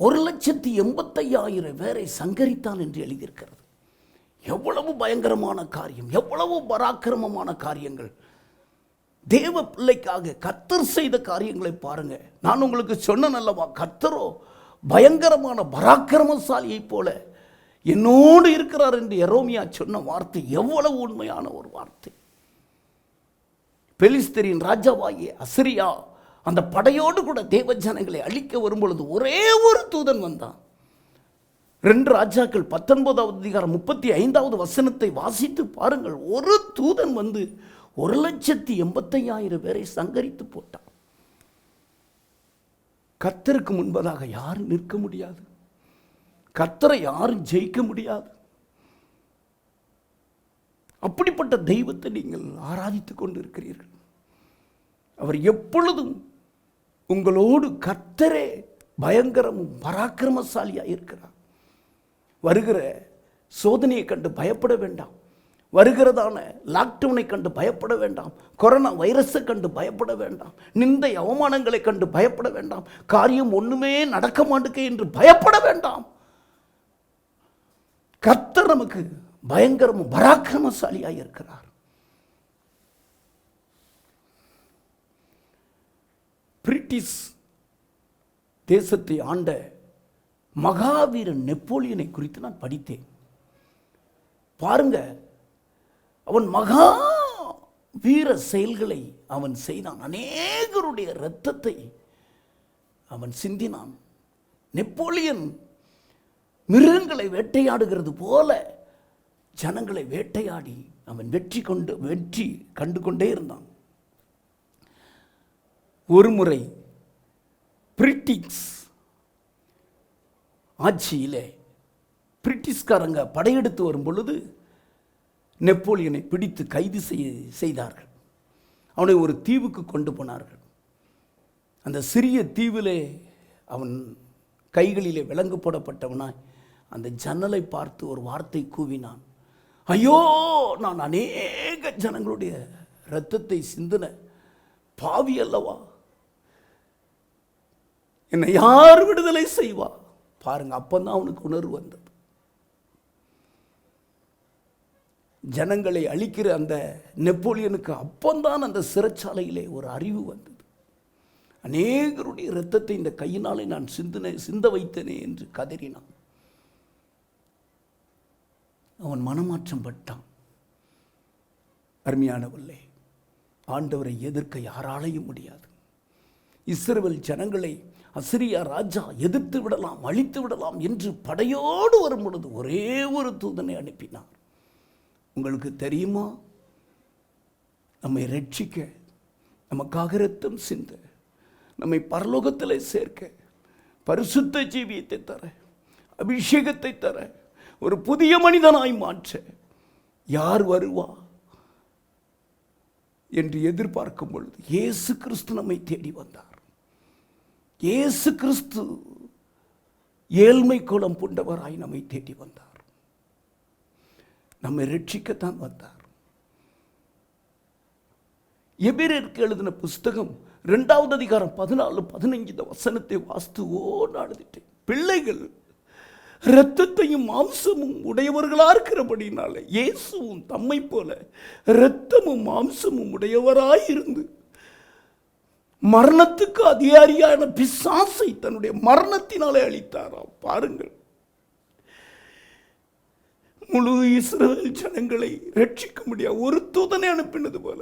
1,85,000 பேரை சங்கரித்தான் என்று எழுதியிருக்கிறது. எவ்வளவு பயங்கரமான காரியம், எவ்வளவு பராக்கிரமமான காரியங்கள். தேவ பிள்ளைக்காக கர்த்தர் செய்த காரியங்களை பாருங்க. நான் உங்களுக்கு சொன்னேன் அல்லவா, கர்த்தரோ பயங்கரமான பராக்கிரமசாலியை போல என்னோடு இருக்கிறார் என்று எரோமியா சொன்ன வார்த்தை எவ்வளவு உண்மையான ஒரு வார்த்தை. பெலிஸ்தரின் ராஜாவாகிய அசிரியா அந்த படையோடு கூட தேவ ஜனங்களை அழிக்க வரும்பொழுது ஒரே ஒரு தூதன் வந்தான். 2 ராஜாக்கள் 19வது அதிகாரம் 35வது வசனத்தை வாசித்து பாருங்கள். ஒரு தூதன் வந்து 1,85,000 பேரை சங்கரித்து போட்டான். கர்த்தருக்கு முன்பதாக யாரும் நிற்க முடியாது, கர்த்தரை யாரும் ஜெயிக்க முடியாது. அப்படிப்பட்ட தெய்வத்தை நீங்கள் ஆராதித்துக் கொண்டிருக்கிறீர்கள். அவர் எப்பொழுதும் உங்களோடு கர்த்தரே பயங்கரமும் பராக்கிரமசாலியாக இருக்கிறார். வருகிற சோதனையை கண்டு பயப்பட வேண்டாம். வருகிறதான லாக்டவுனை கண்டு பயப்பட வேண்டாம். கொரோனா வைரஸை கண்டு பயப்பட வேண்டாம். நிந்தை அவமானங்களை கண்டு பயப்பட வேண்டாம். காரியம் ஒண்ணுமே நடக்க மாட்டேங்க என்று பயப்பட வேண்டாம். கர்த்தர் நமக்கு பயங்கரமும் பராக்கிரமசாலியாக இருக்கிறார். பிரிட்டிஷ் தேசத்தை ஆண்ட மகாவீரன் நெப்போலியனை குறித்து நான் படித்தேன். பாருங்க, அவன் மகா வீர செயல்களை அவன் செய்தான். அநேகருடைய இரத்தத்தை அவன் சிந்தினான். நெப்போலியன் மிருகங்களை வேட்டையாடுகிறது போல ஜனங்களை வேட்டையாடி அவன் வெற்றி கண்டு கொண்டே இருந்தான். ஒரு முறை பிரிட்டிஷ் ஆட்சியிலே பிரிட்டிஷ்காரங்க படையெடுத்து வரும் பொழுது நெப்போலியனை பிடித்து கைது செய்தார்கள். அவனை ஒரு தீவுக்கு கொண்டு போனார்கள். அந்த சிறிய தீவிலே அவன் கைகளிலே விலங்கு போடப்பட்டவனாய் அந்த ஜன்னலை பார்த்து ஒரு வார்த்தை கூவினான். ஐயோ, நான் அநேக ஜனங்களுடைய இரத்தத்தை சிந்தின பாவி அல்லவா, என்னை யார் விடுதலை செய்வா? பாருங்க, அப்பந்தான் அவனுக்கு உணர்வு வந்தது. ஜனங்களை அழிக்கிற அந்த நெப்போலியனுக்கு அப்பந்தான் அந்த சிறைச்சாலையிலே ஒரு அறிவு வந்தது. அநேகருடைய இரத்தத்தை இந்த கையினாலே நான் சிந்த வைத்தனே என்று கதறினான். அவன் மனமாற்றம் பட்டான். அருமையானவர்களே, ஆண்டவரை எதிர்க்க யாராலையும் முடியாது. இஸ்ரவேல் ஜனங்களை அசிரியா ராஜா எதிர்த்து விடலாம், அழித்து விடலாம் என்று படையோடு வரும் பொழுது ஒரே ஒரு தூதனை அனுப்பினார். உங்களுக்கு தெரியுமா, நம்மை ரட்சிக்க, நமக்காக இரத்தம் சிந்த, நம்மை பரலோகத்தில் சேர்க்க, பரிசுத்த ஜீவியத்தை தர, அபிஷேகத்தை தர, ஒரு புதிய மனிதனாய் மாற்ற யார் வருவா என்று எதிர்பார்க்கும் பொழுது இயேசு கிறிஸ்து நம்மை தேடி வந்தார். இயேசு கிறிஸ்து ஏழ்மை கோலம் பூண்டவராய் நம்மை தேடி வந்தார். நம்மை ரட்சிக்கத்தான் வந்தார். எபிரேயருக்கு எழுதின புஸ்தகம் 2வது அதிகாரம் 14-15 வசனத்தை வாஸ்துவோ அழுதிட்டேன். பிள்ளைகள் இரத்தத்தையும் மாம்சமும் உடையவர்களா இருக்கிறபடினால இயேசுவும் தம்மை போல இரத்தமும் மாம்சமும் உடையவராயிருந்து மரணத்துக்கு அதிகாரியான பிசாசை தன்னுடைய மரணத்தினாலே அழித்தாராம். பாருங்கள், முழு இஸ்ரவேல் ஜனங்களை ரட்சிக்க முடியாது ஒரு தூதனை அனுப்பினது போல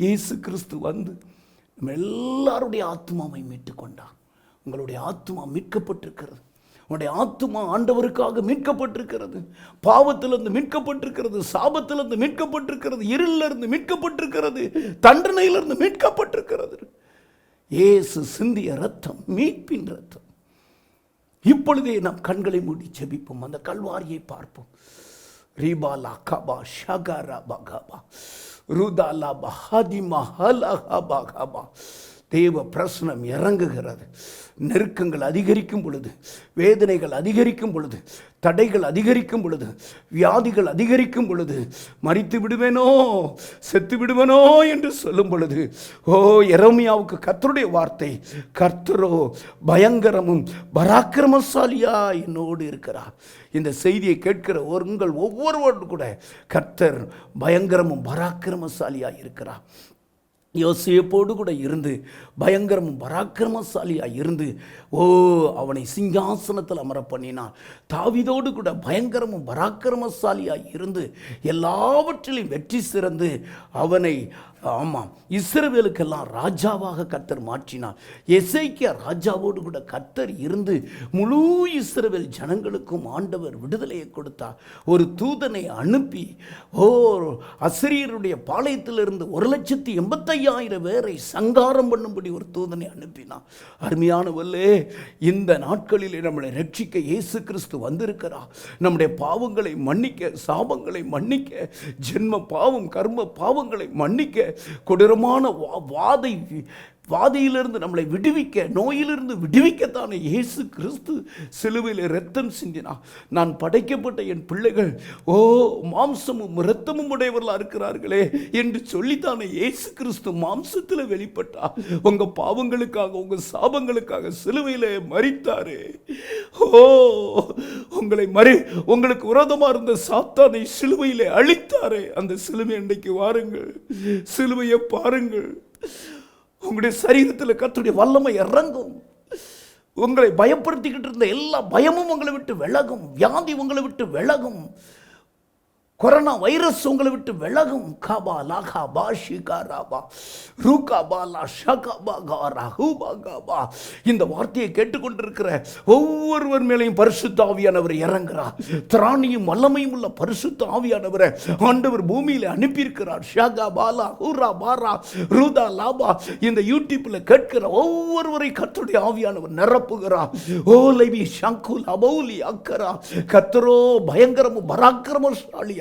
இயேசு கிறிஸ்து வந்து நம்ம எல்லாருடைய ஆத்மாவை மீட்டுக் கொண்டார். உங்களுடைய ஆத்மா மீட்கப்பட்டிருக்கிறது. உங்களுடைய ஆத்மா ஆண்டவருக்காக மீட்கப்பட்டிருக்கிறது. பாவத்திலிருந்து மீட்கப்பட்டிருக்கிறது, சாபத்திலிருந்து மீட்கப்பட்டிருக்கிறது, இருளிலிருந்து மீட்கப்பட்டிருக்கிறது, தண்டனையிலிருந்து மீட்கப்பட்டிருக்கிறது. இயேசு சிந்திய ரத்தம் மீட்பின் ரத்தம். இப்பொழுதே நாம் கண்களை மூடி ஜெபிப்போம், அந்த கல்வாரியை பார்ப்போம். ரிபாலா கபா ஷகரா பகபா ருதாலா பஹதிமா ஹலஹா பகபா தேவ பிரசனம் இறங்குகிறது. நெருக்கங்கள் அதிகரிக்கும் பொழுது, வேதனைகள் அதிகரிக்கும் பொழுது, தடைகள் அதிகரிக்கும் பொழுது, வியாதிகள் அதிகரிக்கும் பொழுது, மரித்து விடுவேனோ செத்து விடுவேனோ என்று சொல்லும் பொழுது, எரேமியாவுக்கு கர்த்தருடைய வார்த்தை, கர்த்தரோ பயங்கரமும் பராக்கிரமசாலியா என்னோடு இருக்கிறார். இந்த செய்தியை கேட்கிற உங்கள் ஒவ்வொருவரும் கூட கர்த்தர் பயங்கரமும் பராக்கிரமசாலியா இருக்கிறார். யோசேப்போடு கூட இருந்து பயங்கரமும் பராக்கிரமசாலியாக இருந்து அவனை சிங்காசனத்தில் அமர பண்ணினான். தாவீதோடு கூட பயங்கரமும் பராக்கிரமசாலியாக இருந்து எல்லாவற்றிலும் வெற்றி சிறந்து அவனை இஸ்ரவேலுக்கெல்லாம் ராஜாவாக கர்த்தர் மாற்றினார். எசேக்கியா ராஜாவோடு கூட கர்த்தர் இருந்து முழு இஸ்ரவேல் ஜனங்களுக்கும் ஆண்டவர் விடுதலையை கொடுத்தார். ஒரு தூதனை அனுப்பி அசரியருடைய பாளையத்திலிருந்து 1,85,000 பேரை சங்காரம் பண்ணும்படி ஒரு தூதனை அனுப்பினார். அருமையானவர்களே, இந்த நாட்களிலே நம்மளை ரட்சிக்க இயேசு கிறிஸ்து வந்திருக்கிறார். நம்முடைய பாவங்களை மன்னிக்க, சாபங்களை மன்னிக்க, ஜென்ம பாவம் கர்ம பாவங்களை மன்னிக்க, கொடூரமான வாதையிலிருந்து நம்மளை விடுவிக்க, நோயிலிருந்து விடுவிக்கத்தானே இயேசு கிறிஸ்து சிலுவையில் இரத்தம் சிந்தினார். நான் படைக்கப்பட்ட என் பிள்ளைகள் மாம்சமும் இரத்தமும் உடையவர்களாக இருக்கிறார்களே என்று சொல்லித்தானே இயேசு கிறிஸ்து மாம்சத்தில் வெளிப்பட்டார். உங்க பாவங்களுக்காக, உங்க சாபங்களுக்காக சிலுவையில் மரித்தாரே. உங்களுக்கு விரோதமாக இருந்த சாத்தானை சிலுவையில் அழித்தாரே. அந்த சிலுவை அன்றைக்கு வாருங்கள், சிலுவையை பாருங்கள். உங்களுடைய சரீரத்தில் கர்த்தருடைய வல்லமை இறங்கும். உங்களை பயப்படுத்திக்கிட்டு இருந்த எல்லா பயமும் உங்களை விட்டு விலகும். வியாதி உங்களை விட்டு விலகும். கொரோனா வைரஸ் உங்களை விட்டு விலகும். காபா லாகா பாஷிகா ராபா ரூகாபா லா ஷகாபா காரா ஹூபா காபா. இந்த வார்த்தையை கேட்டுக்கொண்டிருக்கிற ஒவ்வொருவர் மேலையும் பரிசுத்த ஆவியானவர் இறங்குறார். திராணியும் வல்லமையும் உள்ள பரிசுத்த ஆவியானவரை ஆண்டவர் பூமியில அனுப்பியிருக்கிறார். ஷகா பாலா ஹூரா பாரா ரூதா லாபா. இந்த யூடியூப்ல கேட்கிற ஒவ்வொருவரை கர்த்தருடைய ஆவியானவர் நிரப்புகிறார். லைவி ஷங்குல் அபௌலி அக்கரா. கர்த்தரோ பயங்கரமும் பராக்கிரமசாலியா.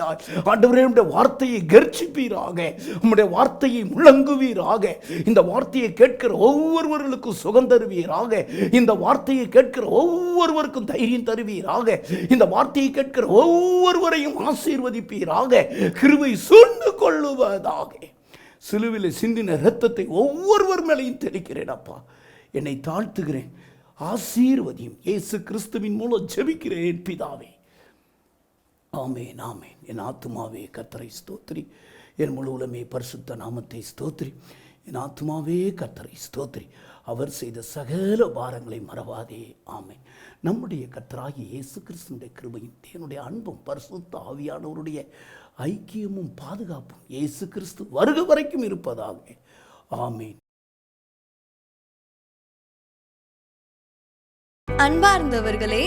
ஆண்டவரே, உம்முடைய வார்த்தையை கர்ஜிப்பீராக, உம்முடைய வார்த்தையை முழங்குவீராக. இந்த வார்த்தையை கேட்கிற ஒவ்வொருவர்களுக்கும் சுகம் தருவீராக. இந்த வார்த்தையை கேட்கிற ஒவ்வொருவருக்கும் தைரியம் தருவீராக. இந்த வார்த்தையை கேட்கிற ஒவ்வொருவரையும் ஆசீர்வதிப்பீராக. கிருபை சூழ்ந்து கொள்ளுவதாக. சிலுவையில் சிந்தின இரத்தத்தை ஒவ்வொருவர் மேலையும் தெளிக்கிறேன். அப்பா, என்னை தாழ்த்துகிறேன், ஆசீர்வதியும். இயேசு கிறிஸ்துவின் மூலம் ஜெபிக்கிறேன் பிதாவே, ஆமென் ஆமென். என் ஆத்துமாவே கர்த்தரை ஸ்தோத்திரி, என் முழு உலகமே பரிசுத்த நாமத்தை ஸ்தோத்திரி. என் ஆத்துமாவே கர்த்தரை ஸ்தோத்திரி, அவர் செய்த சகல பாரங்களை மறவாதே. ஆமென். நம்முடைய கர்த்தராகிய இயேசு கிறிஸ்துவினுடைய கிருபையும் தேவனுடைய அன்பும் பரிசுத்த ஆவியானவருடைய ஐக்கியமும் பாதுகாப்பும் இயேசு கிறிஸ்து வருகை வரைக்கும் இருப்பதாக. ஆமென். அன்பார்ந்தவர்களே,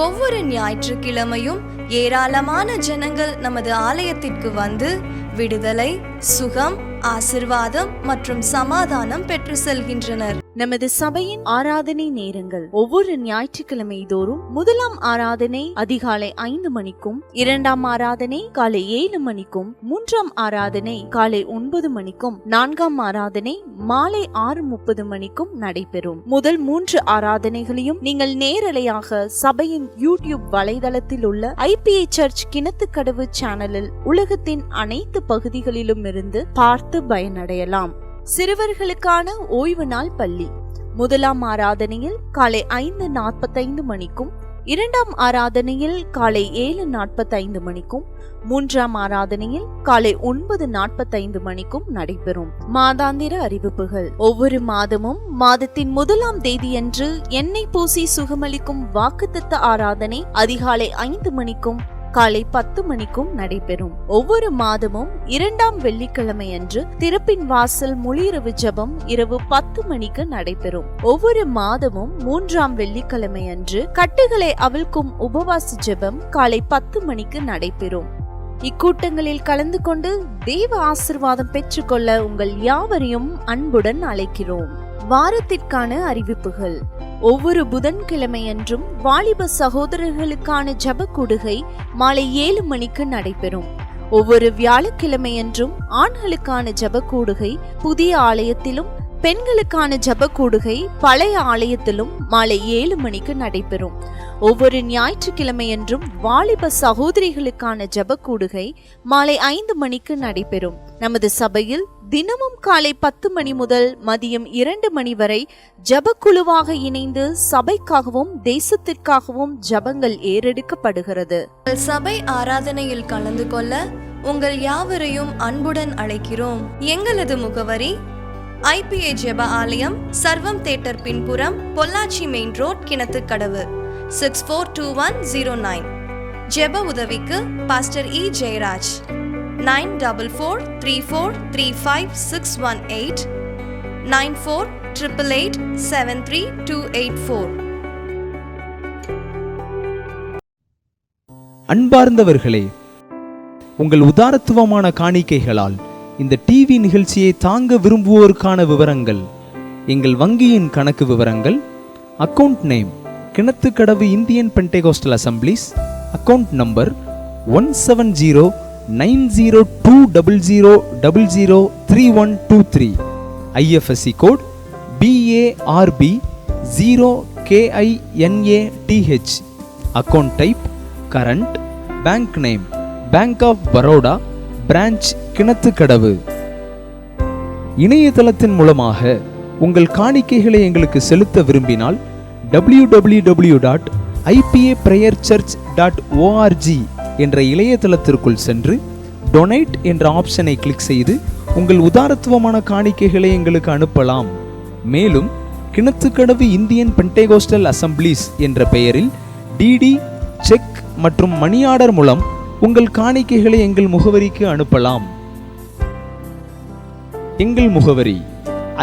ஒவ்வொரு ஞாயிற்றுக்கிழமையும் ஏராளமான ஜனங்கள் நமது ஆலயத்திற்கு வந்து விடுதலை, சுகம், ஆசிர்வாதம் மற்றும் சமாதானம் பெற்று செல்கின்றனர். நமது சபையின் ஆராதனை நேரங்கள் ஒவ்வொரு ஞாயிற்றுக்கிழமை தோறும் முதலாம் ஆராதனை அதிகாலை 5 மணிக்கும், 2ஆம் ஆராதனை காலை 7 மணிக்கும், 3ஆம் ஆராதனை காலை 9 மணிக்கும், 4ஆம் ஆராதனை மாலை 6:30 மணிக்கும் நடைபெறும். முதல் 3 ஆராதனைகளையும் நீங்கள் நேரலையாக சபையின் யூடியூப் வலைதளத்தில் உள்ள IPA சர்ச் கிணத்துக்கடவு சேனலில் உலகத்தின் அனைத்து பகுதிகளிலும் இருந்து பார்த்து பயனடையலாம். சிறுவர்களுக்கான ஓய்வு நாள் பள்ளி முதலாம் ஆராதனையில் காலை 5:45 மணிக்கும், 2ஆம் ஆராதனையில் காலை 7:45 மணிக்கும், 3ஆம் ஆராதனையில் காலை 9:45 மணிக்கும் நடைபெறும். மாதாந்திர அறிவிப்புகள். ஒவ்வொரு மாதமும் மாதத்தின் 1ஆம் தேதியன்று எண்ணெய் பூசி சுகமளிக்கும் வாக்குத்தத்த ஆராதனை அதிகாலை 5 மணிக்கும் காலை 10 மணிக்கும் நடைபெறும். ஒவ்வொரு மாதமும் 2ஆம் வெள்ளிக்கிழமை அன்று திறப்பின் வாசல் முழிரவு ஜெபம் இரவு 10 மணிக்கு நடைபெறும். ஒவ்வொரு மாதமும் 3ஆம் வெள்ளிக்கிழமை அன்று கட்டுகளை அவிழ்க்கும் உபவாச ஜெபம் காலை 10 மணிக்கு நடைபெறும். இக்கூட்டங்களில் கலந்து கொண்டு தேவ ஆசீர்வாதம் பெற்றுக்கொள்ள உங்கள் யாவரையும் அன்புடன் அழைக்கிறோம். வாரத்திற்கான அறிவிப்புகள். ஒவ்வொரு புதன்கிழமையன்றும் வாலிப சகோதரர்களுக்கான ஜெப கூடுகை மாலை 7 மணிக்கு நடைபெறும். ஒவ்வொரு வியாழக்கிழமையன்றும் ஆண்களுக்கான ஜெப கூடுகை புதிய ஆலயத்திலும் பெண்களுக்கான ஜெப கூடுகை பழைய ஆலயத்திலும் மாலை 7 மணிக்கு நடைபெறும். ஒவ்வொரு ஞாயிற்றுக்கிழமையன்றும் வாலிப சகோதரிகளுக்கான ஜெப கூடுகை மாலை 5 மணிக்கு நடைபெறும். நமது சபையில் தினமும் காலை 10 மணி முதல் மதியம் 2 மணி வரை ஜெபக்குழுவாக இணைந்து சபைக்காகவும் தேசத்திற்காகவும் ஜெபங்கள் ஏறெடுக்கப்படுகிறது. சபை ஆராதனையில் கலந்து கொள்ள உங்கள் யாவரையும் அன்புடன் அழைக்கிறோம். எங்களது முகவரி IPA ஜெப ஆலயம், சர்வம் தியேட்டர் பின்புறம், பொள்ளாச்சி மெயின் ரோட், கிணத்துக்கடவு 642109. ஜெப உதவிக்கு பாஸ்டர் E. ஜெயராஜ் 9443435618 9488873284. அன்பார்ந்தவர்களே, உங்கள் உதாரத்துவமான காணிக்கைகளால் இந்த டிவி நிகழ்ச்சியை தாங்க விரும்புவோருக்கான விவரங்கள், எங்கள் வங்கியின் கணக்கு விவரங்கள்: account name Kinathukadavu Indian Pentecostal assemblies, account number 1709020003123, IFSC code BARB 0KINATH, account type current, bank name bank of Baroda, branch Kinathukadavu. இணையதளத்தின் மூலமாக உங்கள் காணிக்கைகளை எங்களுக்கு செலுத்த விரும்பினால் www.ipaprayerchurch.org என்ற இணையதளத்திற்குள் சென்று டொனேட் என்ற ஆப்ஷனை கிளிக் செய்து உங்கள் உதாரத்துவமான காணிக்கைகளை எங்களுக்கு அனுப்பலாம். மேலும் கிணத்துக்கடவு இந்தியன் பென்டெகோஸ்டல் அசம்பிளிஸ் என்ற பெயரில் DD, செக் மற்றும் மணி ஆர்டர் மூலம் உங்கள் காணிக்கைகளை எங்கள் முகவரிக்கு அனுப்பலாம். எங்கள் முகவரி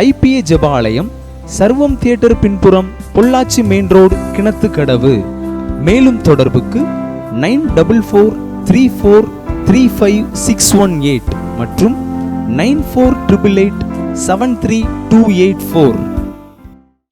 IPA ஜெப ஆலயம், சர்வம் தியேட்டர் பின்புறம், பொள்ளாச்சி மெயின் ரோடு, கிணத்துக்கடவு. மேலும் தொடர்புக்கு 9434356618 மற்றும் 9488873284.